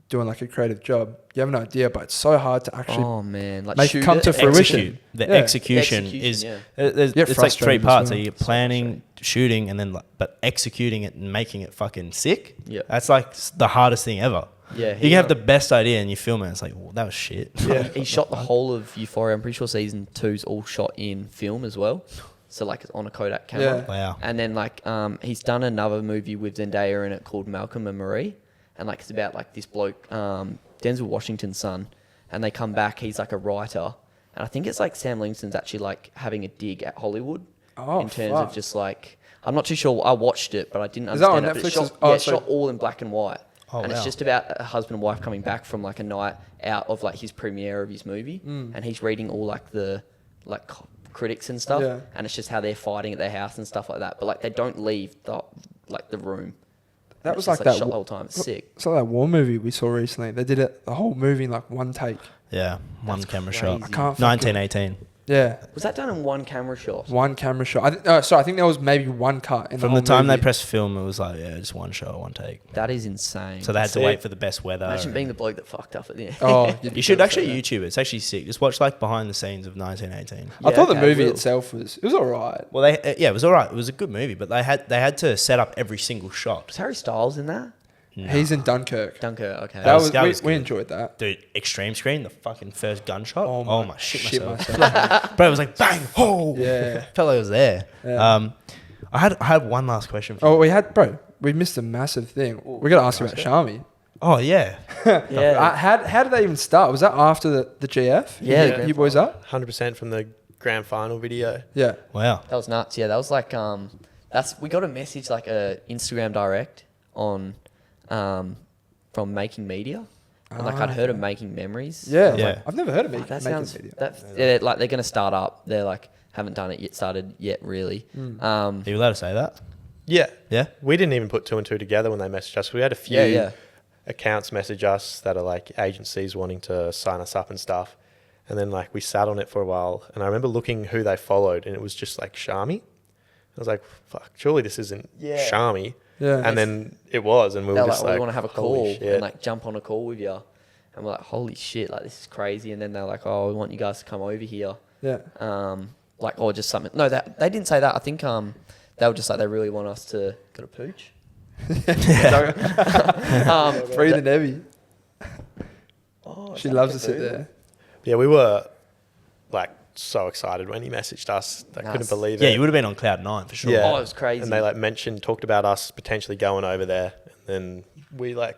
doing like a creative job, you have an idea, but it's so hard to actually Oh man, like make it shoot come to fruition. execute. The Yeah. execution The is execution, there's- Yeah, it's like 3 frustrating as parts. well. So you're planning, shooting, and then but executing it and making it fucking sick. Yeah. That's like the hardest thing ever. Yeah, You can have the best idea and you film it. It's like, well, that was shit. Yeah. He shot the whole of Euphoria. I'm pretty sure season 2's all shot in film as well. So like it's on a Kodak camera. Yeah. Wow. And then like he's done another movie with Zendaya in it called Malcolm and Marie, and like it's about like this bloke, Denzel Washington's son, and they come back. He's like a writer, and I think it's like Sam Levinson's actually like having a dig at Hollywood Oh, in terms fuck. of just like I'm not too sure. I watched it, but I didn't Is that understand on it. But it's Netflix? shot, Oh, yeah, it's so- shot all in black and white. Oh, And wow. it's just about a husband and wife coming back from like a night out of like his premiere of his movie, and he's reading all like the like critics and stuff, Yeah. and it's just how they're fighting at their house and stuff like that. But like they don't leave the room. That And was it's just, like that shot the wa- whole time. It's sick. It's like that war movie we saw recently. They did it the whole movie in like one take. Yeah, one That's camera crazy. shot. I can't fucking- 1918. Yeah, Was that done in one camera shot? one camera shot. I think there was maybe one cut in From the the whole time they movie. pressed film, it was like, yeah, just one shot, one take. That is insane. So they had to Sick. wait for the best weather. Imagine and- being the bloke that fucked up at the end. Oh, You should actually YouTube it. It's actually sick. Just watch like behind the scenes of 1918. I thought the okay, movie will. itself was alright. Well, yeah, it was alright. It was a good movie, but they had to set up every single shot. Was Harry Styles in that? No. He's in Dunkirk. Dunkirk. Okay. That was- was, we good. enjoyed that. Dude, extreme screen, the fucking first gunshot. Oh Oh my- my, shit shit myself. Bro, it was like bang, oh, Yeah. felt like it was there. Yeah. I had one last question for you. Oh, we missed a massive thing. We got to ask you about Shammi. Oh yeah, yeah. How did that even start? Was that after the GF? Yeah, the You grand boys up? 100% from the grand final video. Yeah. wow. That was nuts. Yeah, that was like we got a message like a Instagram direct on from Making Media, and like I'd heard of Making Memories. Yeah. Yeah. Like, I've never heard of Oh, it. that sounds yeah, like they're gonna start up. They're like haven't done it yet, started yet really. Are you allowed to say that? Yeah. Yeah. We didn't even put 2 and 2 together when they messaged us. We had a few Yeah. accounts message us that are like agencies wanting to sign us up and stuff. And then like we sat on it for a while, and I remember looking who they followed, and it was just like Shammi. I was like, fuck, surely this isn't Shammi. Yeah. And then it was, and we They're were like, just oh, like, we want to have a holy call shit. and like jump on a call with you, and we're like, holy shit, like this is crazy. And then they're like, oh, we want you guys to come over here. Yeah. Like or just something. No, that they didn't say that. I think they were just like they really want us to get a pooch. Free the Nevi. Oh, She loves to sit there. Yeah, we were like so excited when he messaged us. I couldn't Nice. believe Yeah, it. you would have been on cloud 9 for sure. Yeah. Oh, it was crazy. And they like talked about us potentially going over there. And then we like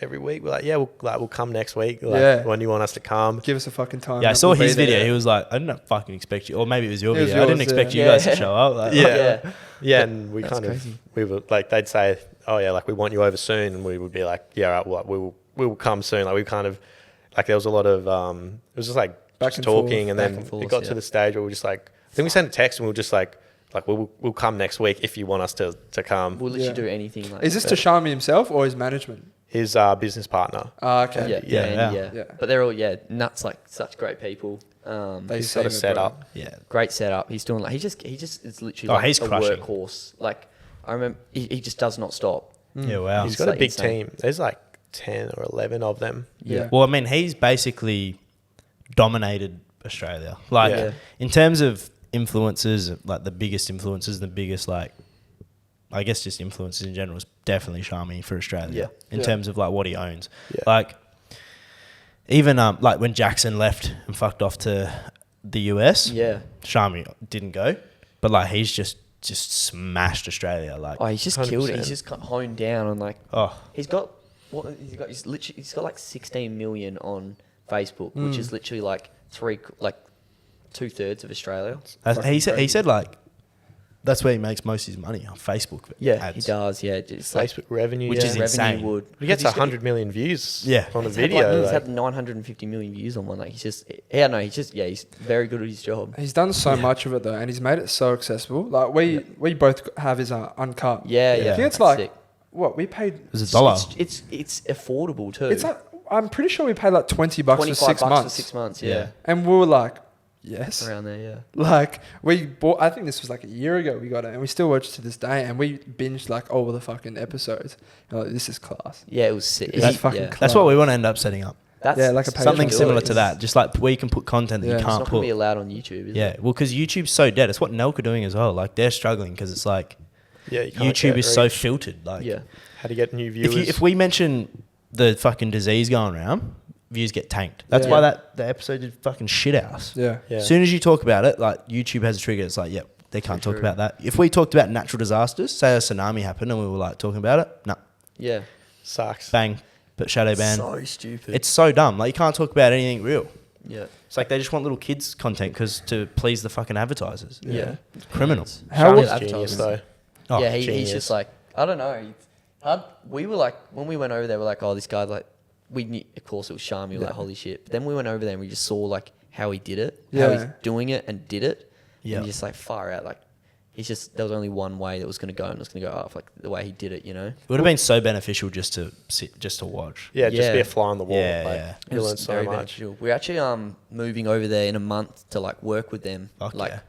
every week we're like, yeah, we'll come next week. Like, Yeah. when do you want us to come? Give us a fucking time. Yeah, I and saw we'll be his video. there. He was like, I didn't fucking expect you, or maybe it was your It was video. I didn't yours, expect yeah. you guys Yeah. to show up. Like, Yeah. Yeah, and we That's kind crazy. of we were like they'd say, oh yeah, like we want you over soon, and we would be like, yeah, right, well, we will come soon. Like we kind of like there was a lot of it was just like Back just and talking, forth, and back then and forth, it got yeah. to the stage where we were just like I think we sent a text and we were just like we'll come next week if you want us to come. We'll literally Yeah. do anything. Like Is this to Shammi himself or his management? His business partner. Okay. Yeah, Yeah. yeah, Yeah. yeah. But they're all nuts. Like such great people. They He's got a seem it, bro. setup. yeah. Great setup. He's doing like he just is literally Oh, like he's a crushing. workhorse. Like I remember he just does not stop. Yeah, wow. He's It's got a like big insane. team. There's like 10 or 11 of them. Yeah. Well, I mean, he's basically dominated Australia. Like, Yeah. in terms of influencers, like the biggest influencers, the biggest, like, I guess just influencers in general, is definitely Shammi for Australia in Yeah. terms of like what he owns. Yeah. Like even like when Jackson left and fucked off to the US, Yeah. Shammi didn't go, but like he's just smashed Australia. Like Oh, he's just killed it. 100%. He's just honed down on like. oh He's got what he's got. He's got like 16 million on Facebook, which is literally like 2/3 of Australia. he said like that's where he makes most of his money on Facebook. ads. He does. Yeah, just like Facebook revenue, Which is yeah. insane. would. He gets Because he's got- 100 million views Yeah. on a He's had, video. he's like- had 950 million views on one. Like he's just, he's very good at his job. He's done so much of it though, and he's made it so accessible. Like we both have his uncut. Yeah, Yeah. yeah. I think it's that's like sick. what we paid. It was $1. It's affordable too. It's like I'm pretty sure we paid like $20 for 25 6 bucks months. for 6 months. Yeah. Yeah, And we were like, yes. around there. Yeah. Like we bought. I think this was like a year ago. We got it, and we still watch it to this day. And we binged like all the fucking episodes. And like, this is class. Yeah, it was sick. That's fucking yeah. class. That's what we want to end up setting up. That's Yeah, like a page Something on similar it. to that, just like where you can put content that Yeah. you It's It's can't not gonna put. be allowed on YouTube. Is Yeah, it? well, because YouTube's so dead. It's what Nelk are doing as well. Like they're struggling because it's like yeah, you can't YouTube get is so reach. filtered. Like Yeah. How to get new viewers. if we mention the fucking disease going around, views get tanked. That's Yeah. why the episode did fucking shit house. Yeah. Yeah. As soon as you talk about it, like YouTube has a trigger. It's like, yep, they can't talk True. about that. If we talked about natural disasters, say a tsunami happened and we were like talking about it, no, Yeah. Sucks. bang, but shadow ban. So stupid. It's so dumb. Like you can't talk about anything real. yeah. It's like they just want little kids content because to please the fucking advertisers. Yeah. It's criminal. How Shami's was- genius though. Oh, yeah, he's genius. just like, I don't know. We were like, when we went over there, we're like, oh, this guy, like, we knew, of course, it was Shammi. We were like, holy shit. But then we went over there and we just saw, like, how he did it, how he's Yeah. doing it and did it. Yeah. And just, like, far out. Like, he's just, there was only one way that was going to go, and it was going to go off, like, the way he did it, you know? It would have been so beneficial just to sit, just to watch. Yeah, just be Yeah. a fly on the wall. Yeah, like, yeah. It You was learn so very much. beneficial. We're actually moving over there in a month to, like, work with them. Fuck like, yeah.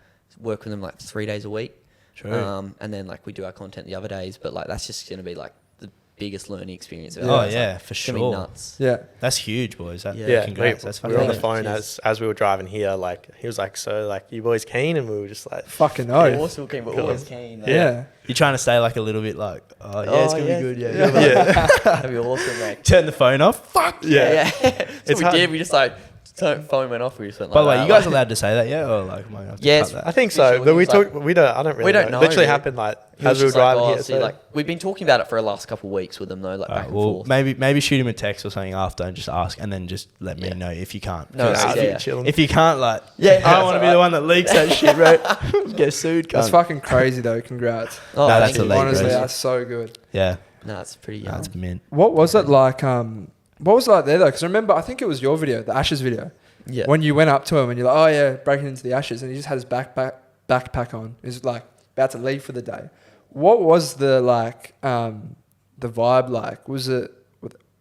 work with them, like, 3 days a week. True. And then, like, we do our content the other days. But, like, that's just going to be, like, the biggest learning experience of Oh, our lives. yeah, Like, for it's gonna be sure. nuts. Yeah. That's huge, boys. That, Yeah. congrats. we, That's we fucking were on the Yeah. phone Cheers. as we were driving here. Like he was like, "So, like, you boys keen?" And we were just like, Fucking We're oath. also keen, but Cool. always keen. Yeah. You're trying to stay like a little bit like, oh, yeah, it's Oh, going to yeah. be good. Yeah. Yeah. "Yeah, That'd be awesome. Like, Turn the phone off. Fuck. yeah." That's what It's we hard. did. We just, like, phone went off. We just went like By the way, that, you guys like- allowed to say that, yeah? Or like, am I gonna have to Yeah, cut it's- that? I think Pretty so, sure but he we was like- talk. We don't. I don't really. We don't know. know, Literally really. happened like He was as we were just like, driving oh, here. see, So like, we've been talking about it for the last couple of weeks with them, though, like, back Alright, and well, forth. maybe shoot him a text or something after and just ask, and then just let me Yeah. know if you can't. No, Because no, if, yeah, you, yeah. chilling. if you can't, like, Yeah, I don't want to be the one that leaks that shit, right? Get sued. That's cunt. fucking crazy though. Congrats. Oh, Nah, that's thank a you. late Honestly, bro. that's so good. Yeah, No, it's pretty nah, young. it's mint. What was it like? What was it like there though? Because remember, I think it was your video, the Ashes video. Yeah. When you went up to him and you're like, oh yeah, breaking into the Ashes, and he just had his backpack on. He's like about to leave for the day. What was the like the vibe like? Was it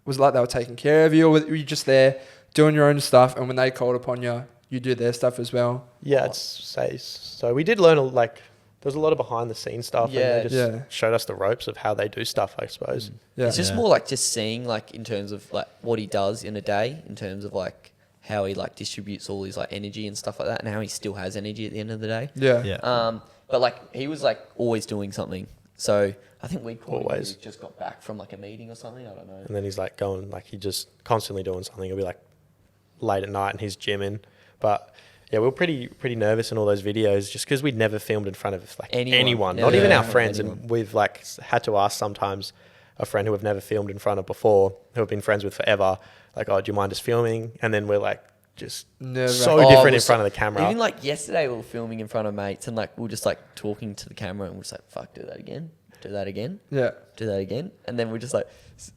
like they were taking care of you, or were you just there doing your own stuff? And when they called upon you, you do their stuff as well. yeah, it's safe. So we did learn like there's a lot of behind the scenes stuff. Yeah. and they just Yeah. showed us the ropes of how they do stuff. I suppose. Yeah. It's just Yeah. more like just seeing, like, in terms of, like, what he does in a day, in terms of, like, how he, like, distributes all his, like, energy and stuff like that, and how he still has energy at the end of the day. Yeah. Yeah. But, like, he was, like, always doing something. So I think we called him when Always. he just got back from, like, a meeting or something. I don't know. And then he's like going like he just constantly doing something. He'll be like late at night and he's gymming. But yeah, we were pretty nervous in all those videos just because we'd never filmed in front of like anyone, Never not even our filmed friends. anyone. And we've like had to ask sometimes a friend who we've never filmed in front of before, who have been friends with forever, like, oh, do you mind us filming? And then we're like just Nerve-wracking. so Oh, different we're in front of the camera. Even, like, yesterday we were filming in front of mates, and, like, we were just, like, talking to the camera, and we're just like, fuck, do that again. Do that again. Yeah. Do that again. And then we're just like,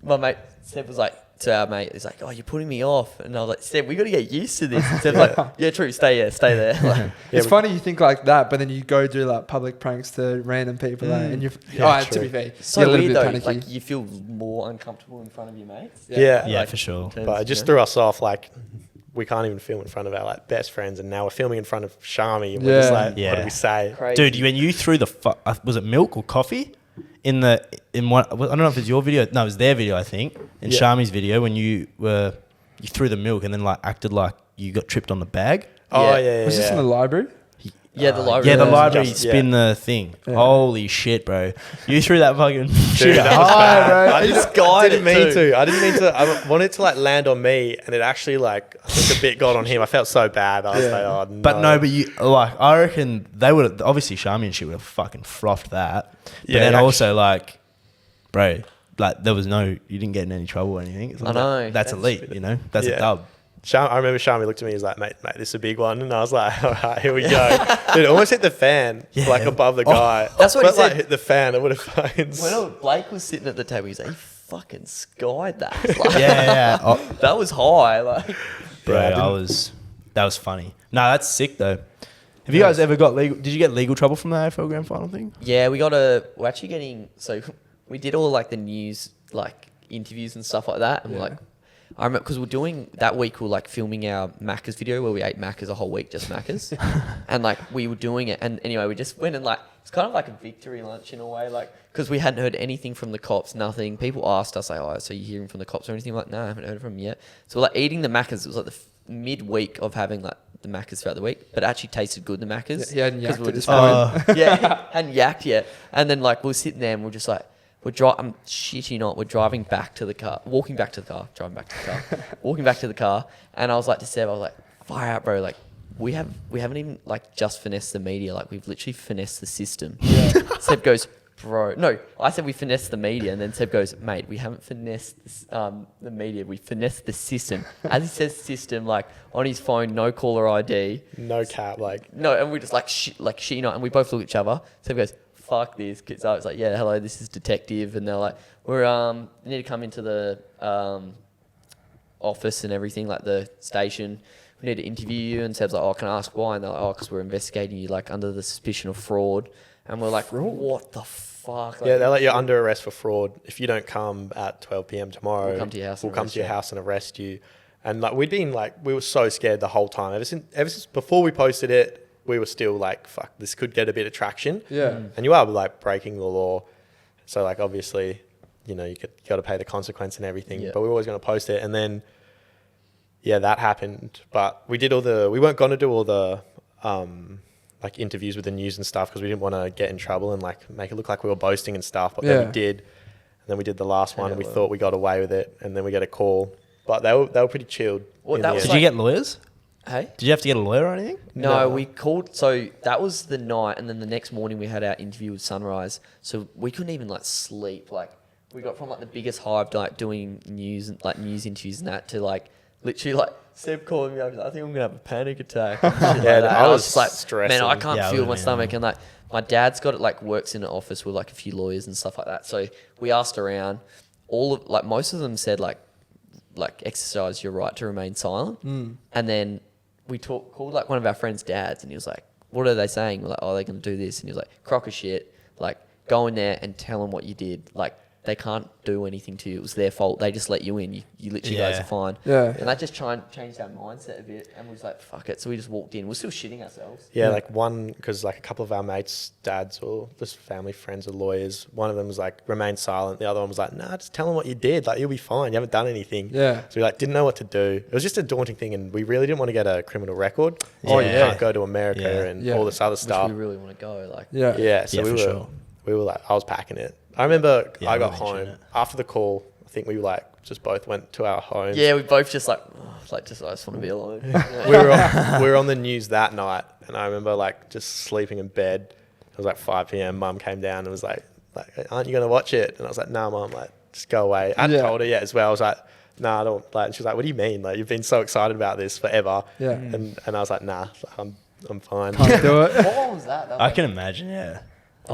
my mate, Seb was like, to our mate, he's like, oh, you're putting me off. And I was like, Seb, we got to get used to this. And Seb's like, yeah, true, stay there. Like, It's funny you think like that, but then you go do like public pranks to random people, and you're to true. be fair, it's so you're a little weird bit though. panicky. Like, you feel more uncomfortable in front of your mates. Yeah. Yeah, Like, for sure. in terms But it of, just you know? threw us off. Like, we can't even film in front of our like best friends, and now we're filming in front of Shammi. And we're just Yeah. like, what Yeah. do we say? Crazy. Dude, when you threw the was it milk or coffee in one? I don't know if it's your video. No, it was their video, I think. In Yeah. Shammi's video, when you threw the milk and then like acted like you got tripped on the bag. Oh Yeah. yeah, yeah. Was this in the library? Yeah, the library. Yeah, the Yeah. library Just- spin the thing. Yeah. Holy shit, bro! You threw that fucking shit That was high, bad. bro. I This didn't, guy I didn't mean did to. I didn't mean to. I wanted to like land on me, and it actually like I think a bit got on him. I felt so bad. I was like, oh no. But no, but you like I reckon they would have obviously Shammi and she would have fucking frothed that. But Yeah, then actually- also like, bro, like there was you didn't get in any trouble or anything. It's like, I know. that's elite, you know. That's Yeah. a dub. I remember Shammi looked at me. He was like, "Mate, this is a big one," and I was like, "All right, here we go." Dude, it almost hit the fan, Yeah. like above the guy. That's what but, he said. Like, hit the fan. It would have fucking. When Blake was sitting at the table, he's like, he fucking skied that. Like, Yeah. Oh, that was high. Like, bro, Yeah, I that was funny. No, that's sick though. Have you guys ever got legal? Did you get legal trouble from the AFL Grand Final thing? yeah, we're actually getting, so we did all like the news, like interviews and stuff like that. And we're like, I remember because we're doing that week, we're like filming our Macca's video where we ate Macca's a whole week, just Macca's. And like we were doing it. And anyway, we just went and like, it's kind of like a victory lunch in a way, like, because we hadn't heard anything from the cops, nothing. People asked us, like, oh, so you hearing from the cops or anything? Like, no, I haven't heard from them yet. So we're like eating the Macca's. It was like the midweek of having like the Macca's throughout the week, but it actually tasted good, the Macca's. He hadn't 'cause yacked we were at this just point. yeah, hadn't yacked yet. And then like we're sitting there and we're just like, I'm shitting not. We're driving back to the car, walking back to the car, walking back to the car. And I was like to Seb, I was like, fire out, bro. Like we haven't even like just finessed the media. Like we've literally finessed the system. Seb goes, bro. No, I said we finessed the media. And then Seb goes, mate, we haven't finessed the media. We finessed the system. As he says system, like on his phone, no caller ID. No cap, like. No, and we just like she not, and we both look at each other. Seb goes, fuck this. Cause I was like, yeah, hello, this is detective. And they're like, we need to come into the office and everything, like the station. We need to interview you. And Seb's like, oh, can I ask why? And they're like, oh, because we're investigating you like under the suspicion of fraud. And we're like, what the fuck? Like, Yeah, they're like, you're under arrest for fraud. If you don't come at 12 p.m. tomorrow, We'll come to your house and arrest you. and arrest you. And like we were so scared the whole time. Ever since before we posted it, we were still like, fuck, this could get a bit of traction. Yeah. And you are like breaking the law. So like obviously, you got to pay the consequence and everything. Yeah. But we were always going to post it. And then, yeah, that happened. But we weren't going to do all the like interviews with the news and stuff because we didn't want to get in trouble and like make it look like we were boasting and stuff. But then we did. And then we did the last one and we thought we got away with it. And then we get a call. But they were pretty chilled. Well, in that the was end. Did you get lawyers? hey? Did you have to get a lawyer or anything? No, we called. So that was the night, and then the next morning we had our interview with Sunrise. So we couldn't even like sleep. Like we got from like the biggest hive, like doing news interviews and that to like literally like Seb calling me up. I think I'm gonna have a panic attack. And shit like Yeah, that. I And was just like, stressing. man, I can't Yeah, I feel would've my been, stomach. yeah. And like my dad's got it, like works in an office with like a few lawyers and stuff like that. So we asked around. Most of them said like exercise your right to remain silent. And then we called like one of our friends' dads, and he was like, "What are they saying?" We're like, "Oh, they're going to do this." And he was like, "Crock of shit! Like, go in there and tell them what you did. Like, they can't do anything to you. It was their fault. They just let you in. You literally guys Yeah. are fine." Yeah. And that just changed our mindset a bit, and we was like, "Fuck it!" So we just walked in. We're still shitting ourselves. Yeah, like because like a couple of our mates' dads or just family friends are lawyers. One of them was like, remain silent. The other one was like, nah, just tell them what you did. Like, you'll be fine. You haven't done anything. Yeah. So we like didn't know what to do. It was just a daunting thing, and we really didn't want to get a criminal record. Oh, You yeah. can't go to America Yeah. and Yeah. all this other Which stuff. we really want to go. Like, Yeah. Yeah, so Yeah, we for were sure. we were like, I was packing it. I remember Yeah, I I got mentioned home it. after the call. I think we like just both went to our homes. yeah, we both just like, I just want to be alone. we were on the news that night, and I remember like just sleeping in bed. It was like 5 p.m. Mum came down and was like, aren't you gonna watch it? And I was like, no, Mum, like just go away. I hadn't Yeah. told her yet as well. I was like, nah, I don't. Like, and she was like, what do you mean? Like, you've been so excited about this forever. Yeah. And I was like, nah, I'm fine. Can't do it. What one was that? That was I like- can imagine, yeah.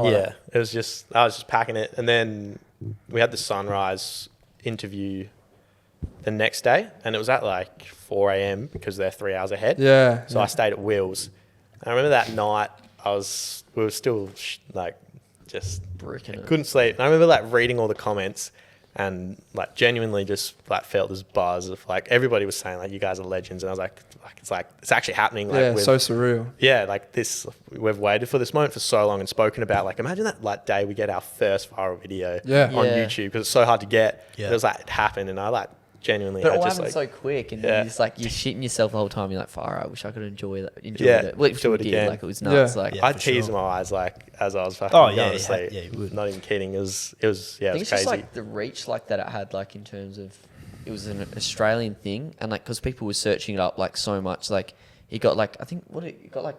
Yeah, it was just I was just packing it, and then we had the Sunrise interview the next day, and it was at like 4 a.m. because they're 3 hours ahead. Yeah. So I stayed at Will's. And I remember that night we were still like just Bricking it. couldn't sleep. And I remember like reading all the comments and like genuinely just like felt this buzz of like everybody was saying like you guys are legends, and I was like it's actually happening. Like Yeah. with, So surreal. yeah, like this, we've waited for this moment for so long and spoken about, like, imagine that like day we get our first viral video Yeah. on Yeah. YouTube, because it's so hard to get. Yeah. It was like, it happened, and I like genuinely But it had all just happened like so quick, and Yeah. you're just like you're shitting yourself the whole time. You're like, far. I wish I could enjoy that. Enjoy Yeah, it. Which do we it did. again. Like it was nuts. Yeah. Like Yeah. I'd for tease sure. my eyes like as I was fucking Oh, going yeah, to you sleep. had- yeah, you would. Not even kidding. It was I crazy. think it's just like the reach like that it had, like in terms of it was an Australian thing, and like because people were searching it up like so much, like it got like I think it got like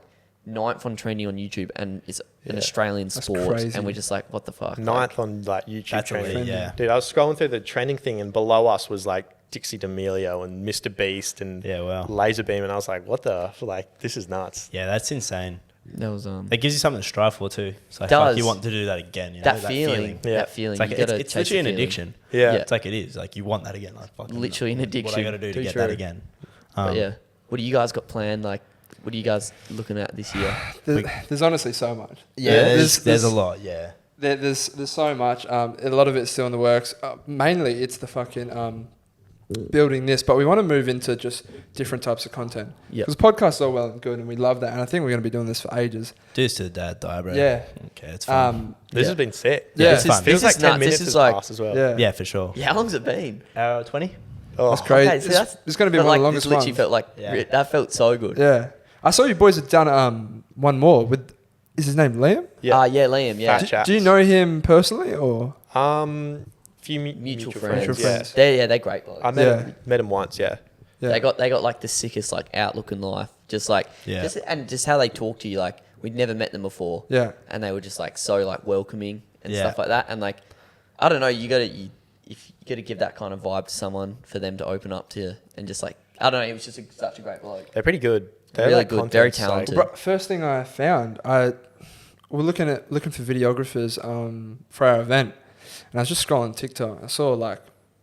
9th on trending on YouTube, and it's an Yeah. Australian That's sport, crazy. and we're just like, what the fuck? Ninth on like YouTube That's trending. elite, yeah. Dude, I was scrolling through the trending thing, and below us was like Dixie D'Amelio and Mr. Beast and Yeah, wow. Laser Beam, and I was like, what the? Like, this is nuts. Yeah, that's insane. That was It gives you something to strive for too. So like Does. you want to do that again. You know? that feeling. Yeah. That feeling. It's like You it's, gotta it's chase literally the an feeling. addiction. Yeah. It's like it is. Like you want that again. Like fucking Literally an What I addiction. got to do to Too get true. that again. But yeah, what do you guys got planned? Like, what are you guys looking at this year? There's honestly so much. there's a lot. Yeah. There's so much. A lot of it's still in the works. Mainly, it's the fucking building this, but we want to move into just different types of content. Yep. Because podcasts are well and good, and we love that. And I think we're going to be doing this for ages. Do this to the dad, die, bro. Yeah. Okay, it's fun. This Yeah. has been sick. Yeah, it's this fun. Feels This like is 10 nuts. minutes This is has like- passed as well. Yeah. Yeah, for sure. Yeah, how long's it been? Hour 20? Oh, That's crazy. Okay, so It's going to be but one of like, the longest this literally ones. felt like Yeah. that felt so good. Yeah. I saw you boys had done one more with, is his name Liam? Yeah. Yeah, Liam. Yeah, Fat Chaps. Do you know him personally or? Few mutual Mutual friends. friends. They're great blokes. I met him once. Yeah. Yeah. They got like the sickest like outlook in life. Just like Yeah. just how they talk to you. Like we'd never met them before. Yeah. And they were just like so like welcoming and Yeah. stuff like that. And like I don't know, you gotta give that kind of vibe to someone for them to open up to you and just like I don't know, he was just such a great bloke. They're pretty good. They're Really like good, content, very so- talented. Bro, first thing I found, we're looking for videographers for our event, and I was just scrolling TikTok. I saw like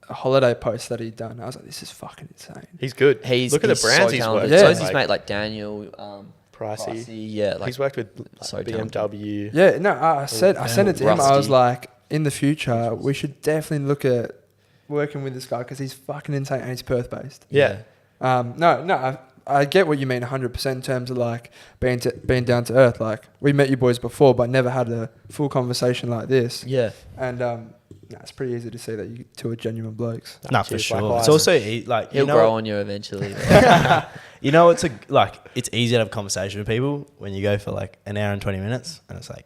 a holiday post that he'd done. I was like, this is fucking insane. He's good. He's Look at the he's brands so he's talented. worked So Yeah. is with. his mate like Daniel Pricey. Yeah, like He's worked with so BMW. Yeah, no, I sent it to him. I was Rusty. like, in the future, we should definitely look at working with this guy because he's fucking insane and he's Perth based. Yeah. No, I get what you mean 100% in terms of like being down to earth. Like we met you boys before, but never had a full conversation like this. Yeah. And it's pretty easy to see that you two are genuine blokes. Nah, for Cheers, sure. likewise. It's also like He'll you know, grow on you eventually. you know, it's it's easy to have a conversation with people when you go for like an hour and 20 minutes, and it's like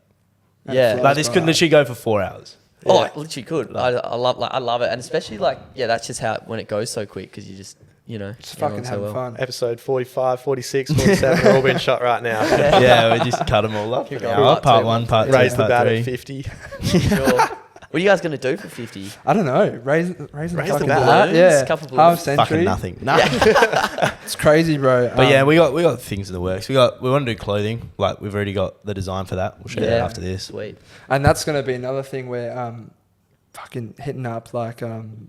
Yeah. Flies like this could by. literally go for 4 hours. Oh, it literally could. I love it, and especially like that's just how when it goes so quick because you just It's fucking having fun. Episode 45, 46, 47, they're all being shot right now. Yeah, we just cut them all up. Keep An going. hour, Part part two, one, part two, Raise the part bat three. at 50. Sure. What are you guys gonna do for 50? I don't know. Raising the Raise the fucking bat. bat. Balloons, Yeah. couple Half balloons. century. Fucking nothing. Nah. It's crazy, bro. But yeah, we got things in the works. We want to do clothing. Like we've already got the design for that. We'll show you that after this. Sweet. and that's going to be another thing where fucking hitting up like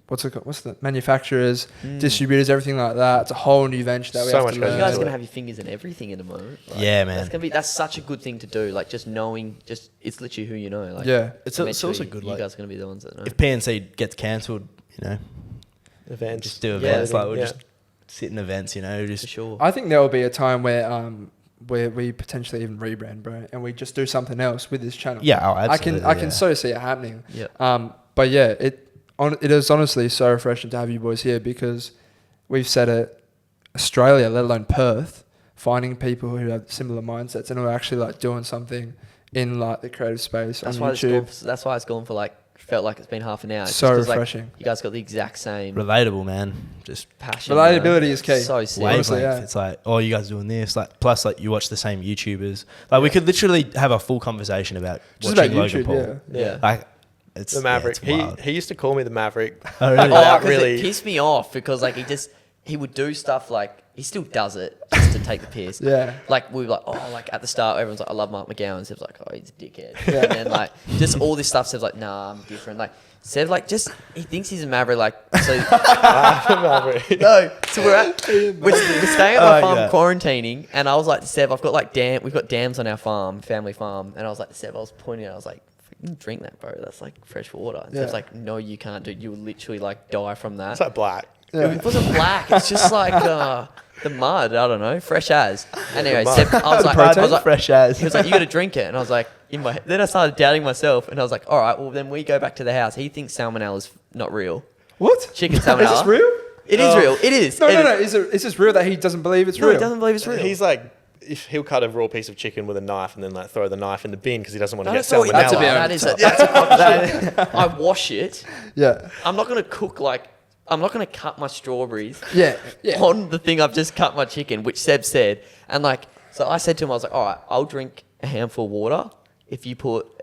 what's the manufacturers, distributors, everything like that. It's a whole new venture that we So have much to goes learn. You guys are into gonna it. have your fingers in everything in a moment. Like, Yeah, man. That's such a good thing to do. Like just knowing, it's literally who you know. Like Yeah. It's also eventually good. You Like guys are gonna be the ones that know. if PNC gets cancelled, Events. just do Yeah. events. Like we'll Yeah. just sit in events. for Just sure. I think there will be a time where we potentially even rebrand, bro, and we just do something else with this channel. yeah. Oh, absolutely. I can so see it happening. Yeah. But yeah, it is honestly so refreshing to have you boys here because we've said it, Australia, let alone Perth, finding people who have similar mindsets and who are actually like doing something in like the creative space That's on why YouTube. that's why it's gone for like felt like it's been half an hour. It's So just 'cause, like, refreshing. you guys got the exact same relatable, man. Just passion. Relatability is key. So sick. Honestly, wavelength. yeah. It's like, oh, you guys doing this. Like, plus, like, you watch the same YouTubers. Like, we could literally have a full conversation about Just about watching Logan YouTube, Paul. Yeah. Like, it's The Maverick. Yeah, it's wild. He used to call me the Maverick. Oh, really? Oh, That 'cause really- it pissed me off because like he would do stuff like he still does it just to take the piss. Yeah. Like we were like, oh, like at the start everyone's like, I love Mark McGowan. Seb's like, oh, he's a dickhead. Yeah. And then like just all this stuff. Seb's like, nah, I'm different. Like Seb like just he thinks he's a maverick. Like so. Maverick. No, so we're staying at I my like farm that. quarantining, and I was like to Seb, I've got like we've got dams on our farm, family farm, and I was like to Seb, I was pointing out, I was like, "Freaking drink that, bro. That's like fresh water." And Seb's Yeah. like, "No, you can't, dude. You will literally like die from that." It's like black. Yeah. It wasn't black. It's just like the mud. I don't know, fresh as. Anyway, mud. Seb, I was like, fresh as. he was like, "You got to drink it," and I was like, then I started doubting myself, and I was like, "All right, well then we go back to the house." He thinks salmonella's not real. What? Chicken Is salmonella. this real? It is real. It is. No. Is this real that he doesn't believe it's No, real? he doesn't believe it's real. He's like, if he'll cut a raw piece of chicken with a knife and then like throw the knife in the bin because he doesn't want to get That's salmonella. That's a bit that is that's a shit. I wash it. Yeah. I'm not gonna cook I'm not gonna cut my strawberries. Yeah. On the thing I've just cut my chicken, which Seb said, and so I said to him, I was like, all right, I'll drink a handful of water if you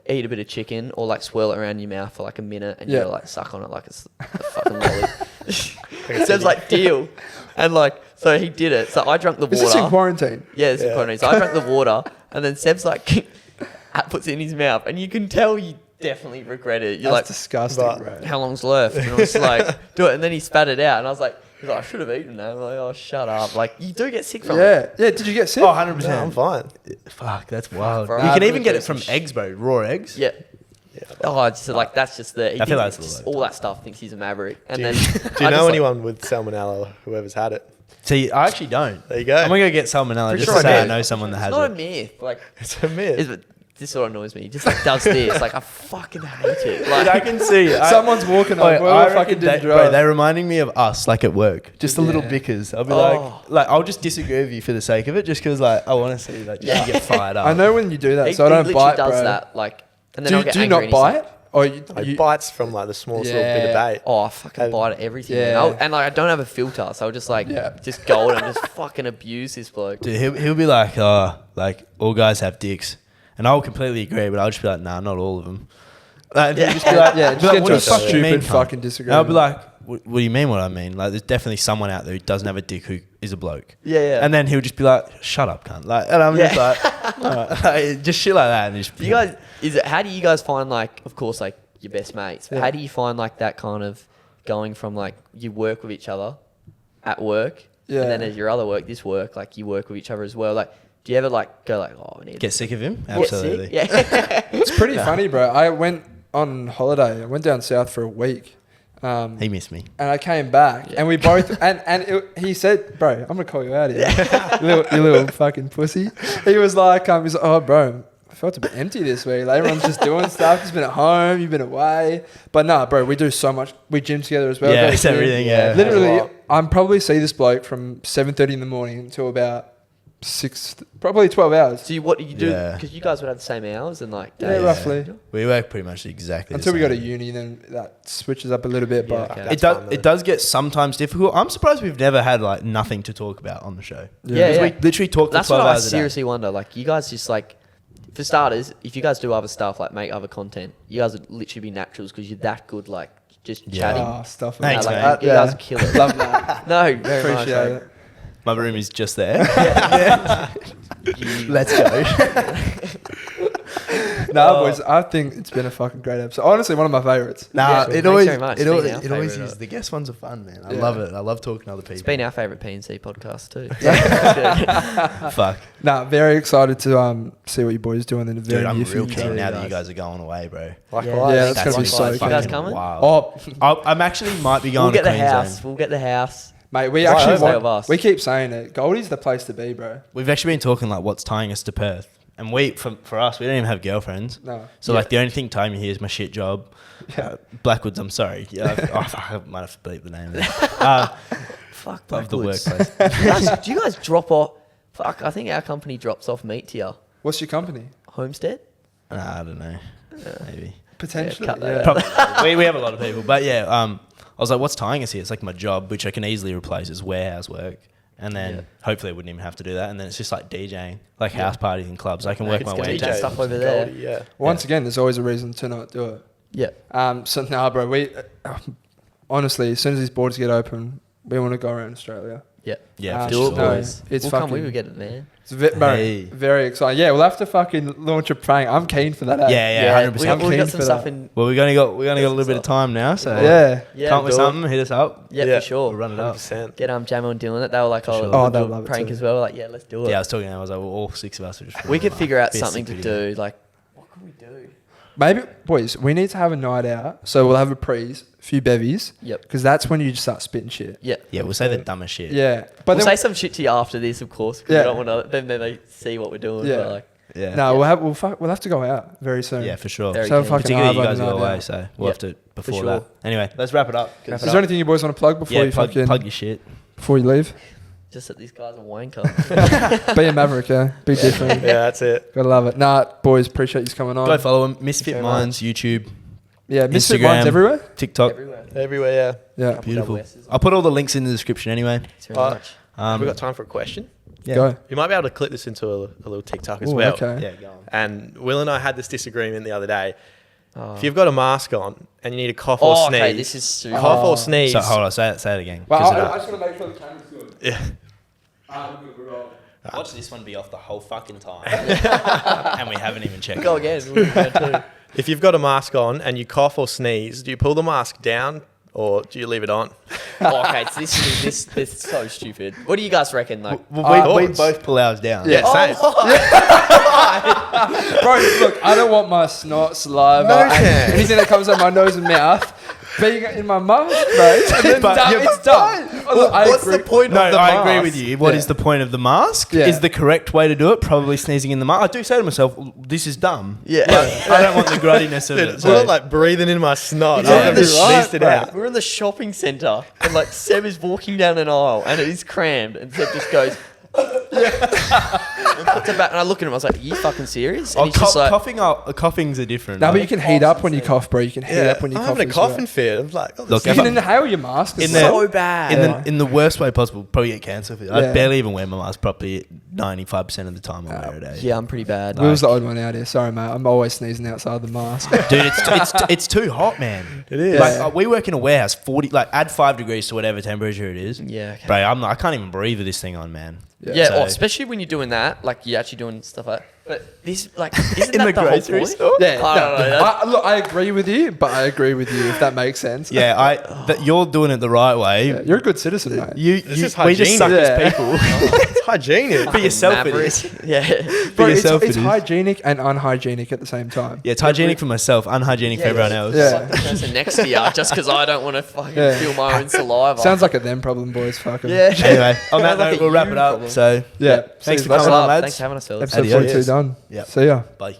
eat a bit of chicken or like swirl it around your mouth for like a minute and you like suck on it like it's a fucking lolly. Seb's like, deal. And so he did it. So I drank the water. Is this in quarantine? Yeah, it's in quarantine. So I drank the water and then Seb's like, puts it in his mouth and you can tell you definitely regret it. You're That's like, disgusting, bro. how long's left? And I was like, do it. And then he spat it out and I was like, I should have eaten that. I'm like, oh, shut up. Like, you do get sick from it. Yeah. Did you get sick? Oh, 100%. No, I'm fine. Fuck, that's wild. Bro, You I can really even get do it from some eggs, bro. Raw eggs. Yeah. Oh, it's just like that's just the. I feel like it's a just little all that stuff thinks he's a maverick, and Do then you, do I you just, know like- anyone with salmonella or whoever's had it? See, I actually don't. There you go. I'm gonna go get salmonella Pretty just sure to I say I did. know someone that It's has not a it. myth. Like, It's a myth. this sort of annoys me. He just does this. Like, I fucking hate it. Like, I can see. Someone's walking on. I Fucking reckon didn't bro, drive. they're reminding me of us, like at work. Just a little Yeah. bickers. I'll be Oh. like, I'll just disagree with you for the sake of it, just because, like, I want to see, like, just you get fired up. I know when you do that, he, so I he don't literally bite, does bro. that. Like, and then I'll get Do you angry not and he's like, bite? Or you, It bites from like the smallest little bit of bait. oh, I fucking bite at everything. Yeah. Man. And like, I don't have a filter, so I'll just just go and just fucking abuse this bloke. Dude, he'll be like, oh, like, all guys have dicks. And I'll completely agree, but I'll just be like, nah, not all of them. Like, he'll just be like, yeah, be just like, get what into do a you fucking mean, stupid cunt? fucking And disagreement. I'll be like, what do you mean what I mean? Like, there's definitely someone out there who doesn't have a dick who is a bloke. Yeah. And then he'll just be like, shut up, cunt. Like, and I'm just Yeah. like, like, just shit like that. And just, You guys, how do you guys find like, of course, like your best mates? But how do you find like that kind of going from like you work with each other at work, Yeah. and then as your other work, this work, like you work with each other as well. Like, do you ever like go like, oh, I need get sick of him? to get sick? Absolutely. Yeah. It's pretty funny, bro. I went on holiday. I went down south for a week. He missed me. And I came back, and we both, he said, bro, I'm gonna call you out here, you little fucking pussy. He was like, oh, bro, I felt a bit empty this week. Like, everyone's just doing stuff. He's been at home, you've been away. But nah, bro, we do so much. We gym together as well. Yeah, go to it's gym. everything, yeah. Literally, I'm probably see this bloke from 7:30 in the morning until about 12 hours. So what do you do? Yeah. Because you guys would have the same hours and like Yeah, days. roughly. We work pretty much exactly Until the we go to same. uni, then that switches up a little bit. But okay. It That's fine, does. It does get sometimes difficult. I'm surprised we've never had like nothing to talk about on the show. Yeah, Because yeah. we literally talk for That's 12 what I hours a day. seriously wonder. Like, you guys just like, for starters, if you guys do other stuff like make other content, you guys would literally be naturals because you're that good. Like, just Yeah. chatting. oh, stuff Thanks, like, man. You guys kill it. Love that. No, very much. Appreciate Like, it. My room is just there. Let's go. Nah, boys, I think it's been a fucking great episode. Honestly, one of my favorites. Nah, Thanks it always, very much. it It's always, been our it always favourite. is. The guest ones are fun, man. I Yeah. love it. I love talking to other people. It's been our favourite PNC podcast too. Fuck. Nah, very excited to see what you boys doing in the very Dude, I'm near real future. keen now that guys. you guys are going away, bro. Likewise. Yeah, that's gonna be Likewise. so You guys fun. coming? Wild. Oh, I'm actually might be going We'll get to the Queensland. house. We'll get the house. mate, we Right, actually okay. Of us. we keep saying it. Goldie's the place to be, bro. We've actually been talking like what's tying us to Perth. And for us, we don't even have girlfriends. No. So like the only thing tying me here is my shit job. Yeah. Blackwoods, I'm sorry. Yeah, I might have to bleep the name of it. Fuck Of the Blackwoods. workplace. Guys, do you guys drop off? Fuck, I think our company drops off meat to you. What's your company? Homestead? I don't know. Maybe. Potentially. cut that Yeah. Probably. we have a lot of people. But yeah, I was like, what's tying us here? It's like my job, which I can easily replace as warehouse work. And then hopefully I wouldn't even have to do that. And then it's just like DJing, like house parties and clubs. I can work my It's way gonna into DJ stuff over there. Goldie, yeah. Once again, there's always a reason to not do it. Yeah. So nah, bro. We honestly, as soon as these borders get open, we want to go around Australia. Yeah. Yeah, for Do it, sure. no, boys. it's we'll fucking. come. We will get it, man. It's bro, Hey. very exciting. Yeah, we'll have to fucking launch a prank. I'm keen for that. Yeah, 100%. I'm We've keen got some for stuff that. in. Well, we've only got a little bit of time now, so Yeah. Yeah, can't we do it. something? Hit us up. Yeah, Yeah. for sure. We'll run it up. 100%. Get Jamo and doing it. They were like, For oh, sure. we'll Oh, do they'll a love it prank too. as well. Like, yeah, let's do it. Yeah, I was talking. I was like, well, all six of us are just. We could figure out be a something to sick do. Like, what can we do? Maybe, boys, we need to have a night out. So we'll have a prees, a few bevies. Yep. Because that's when you just start spitting shit. Yeah. Yeah, we'll say the dumbest shit. Yeah. But We'll then say some shit to you after this, of course. Because Yeah. we don't want to. Then they see what we're doing. Yeah. But like, Yeah. No, we'll have to go out very soon. Yeah, for sure. Very So keen. fucking Particularly you hard guys right go now. away, so we'll have to before sure. that. Anyway, let's wrap it up. Is there anything you boys want to plug before you plug fucking your shit. before you leave? Just that these guys are wanker. Be a maverick, yeah. Be different. Yeah, that's it. Gotta love it. Nah, boys, appreciate you coming on. Go follow them. Misfit very Minds, YouTube, Yeah, Misfit Instagram. Minds everywhere. TikTok. Everywhere. Everywhere, Yeah, Couple Beautiful. double S's. I'll put all the links in the description anyway. Thanks very Uh, much. yeah. Have we got time for a question? Yeah. go. You might be able to clip this into a little TikTok as Ooh, well. okay. Yeah, go on. And Will and I had this disagreement the other day. Oh. If you've got a mask on and you need to cough or sneeze, okay, this is super. cough Oh. or sneeze. So hold on, say it again. Well, 'cause I just want to make sure the camera's good. Yeah. Watch this one be off the whole fucking time. And we haven't even checked. Go again. We'll do that too. If you've got a mask on and you cough or sneeze, do you pull the mask down or do you leave it on? Okay, so this is so stupid. What do you guys reckon? Like, Well, we thoughts? both pull ours down. Yeah, same. Bro, look, I don't want my snot, saliva, No and chance. anything that comes out of my nose and mouth being in my mouth, bro. And then But- done, yeah, it's done. Oh, look, I What's agree. the point No, of the I mask? agree with you. What is Yeah. the point of the mask? Yeah. Is the correct way to do it probably sneezing in the mask? I do say to myself, this is dumb. yeah. But I don't want the gruttiness of Dude, it. it's so- not like breathing in my snot. Exactly I've just right, sneezed it bro. out. We're in the shopping centre and like Seb is walking down an aisle and it is crammed and Seb just goes and puts it back and I look at him. I was like, "Are you fucking serious?" And Oh, he's just like, coughing's are different. No, but right? you can heat up when you cough, bro. You can heat Yeah, up when you I'm cough. having a as well. coughing fit. I'm like, oh, Look, You if can I'm- inhale your mask as in well. so bad. in the worst way possible, probably get cancer. I Yeah. barely even wear my mask properly 95% of the time I wear it. Eh? Yeah, I'm pretty bad. Will's the odd one out here. Sorry, mate. I'm always sneezing outside the mask. Dude, it's too hot, man. It is. Like Yeah. we work in a warehouse, 40. Like add 5 degrees to whatever temperature it is. Yeah, okay. Bro, I can't even breathe with this thing on, man. Yeah, So- especially when you're doing that, like you're actually doing stuff like. But this, like, isn't In that the the whole grocery point? store? Yeah, I don't know, that's- look, I agree with you, but I agree with you if that makes sense. Yeah, that you're doing it the right way. Yeah, you're a good citizen, mate. This is we just suck hygienic. as people. it's hygienic. For yourself, it Maverick. is. Yeah. Bro, For it's yourself, it is. hygienic and unhygienic at the same time. Yeah, it's hygienic for myself, unhygienic for everyone else. Yeah. Like the person next to you, just because I don't want to fucking Yeah. feel my own saliva. Sounds like a them problem, boys. Fucking Yeah. Anyway, on that Sounds like note, a we'll wrap you it up. problem. So, Yeah. thanks See for you, coming lads. on, lads. Thanks for having us, fellas. Episode Adios. 42 done. Yep. See ya. Bye.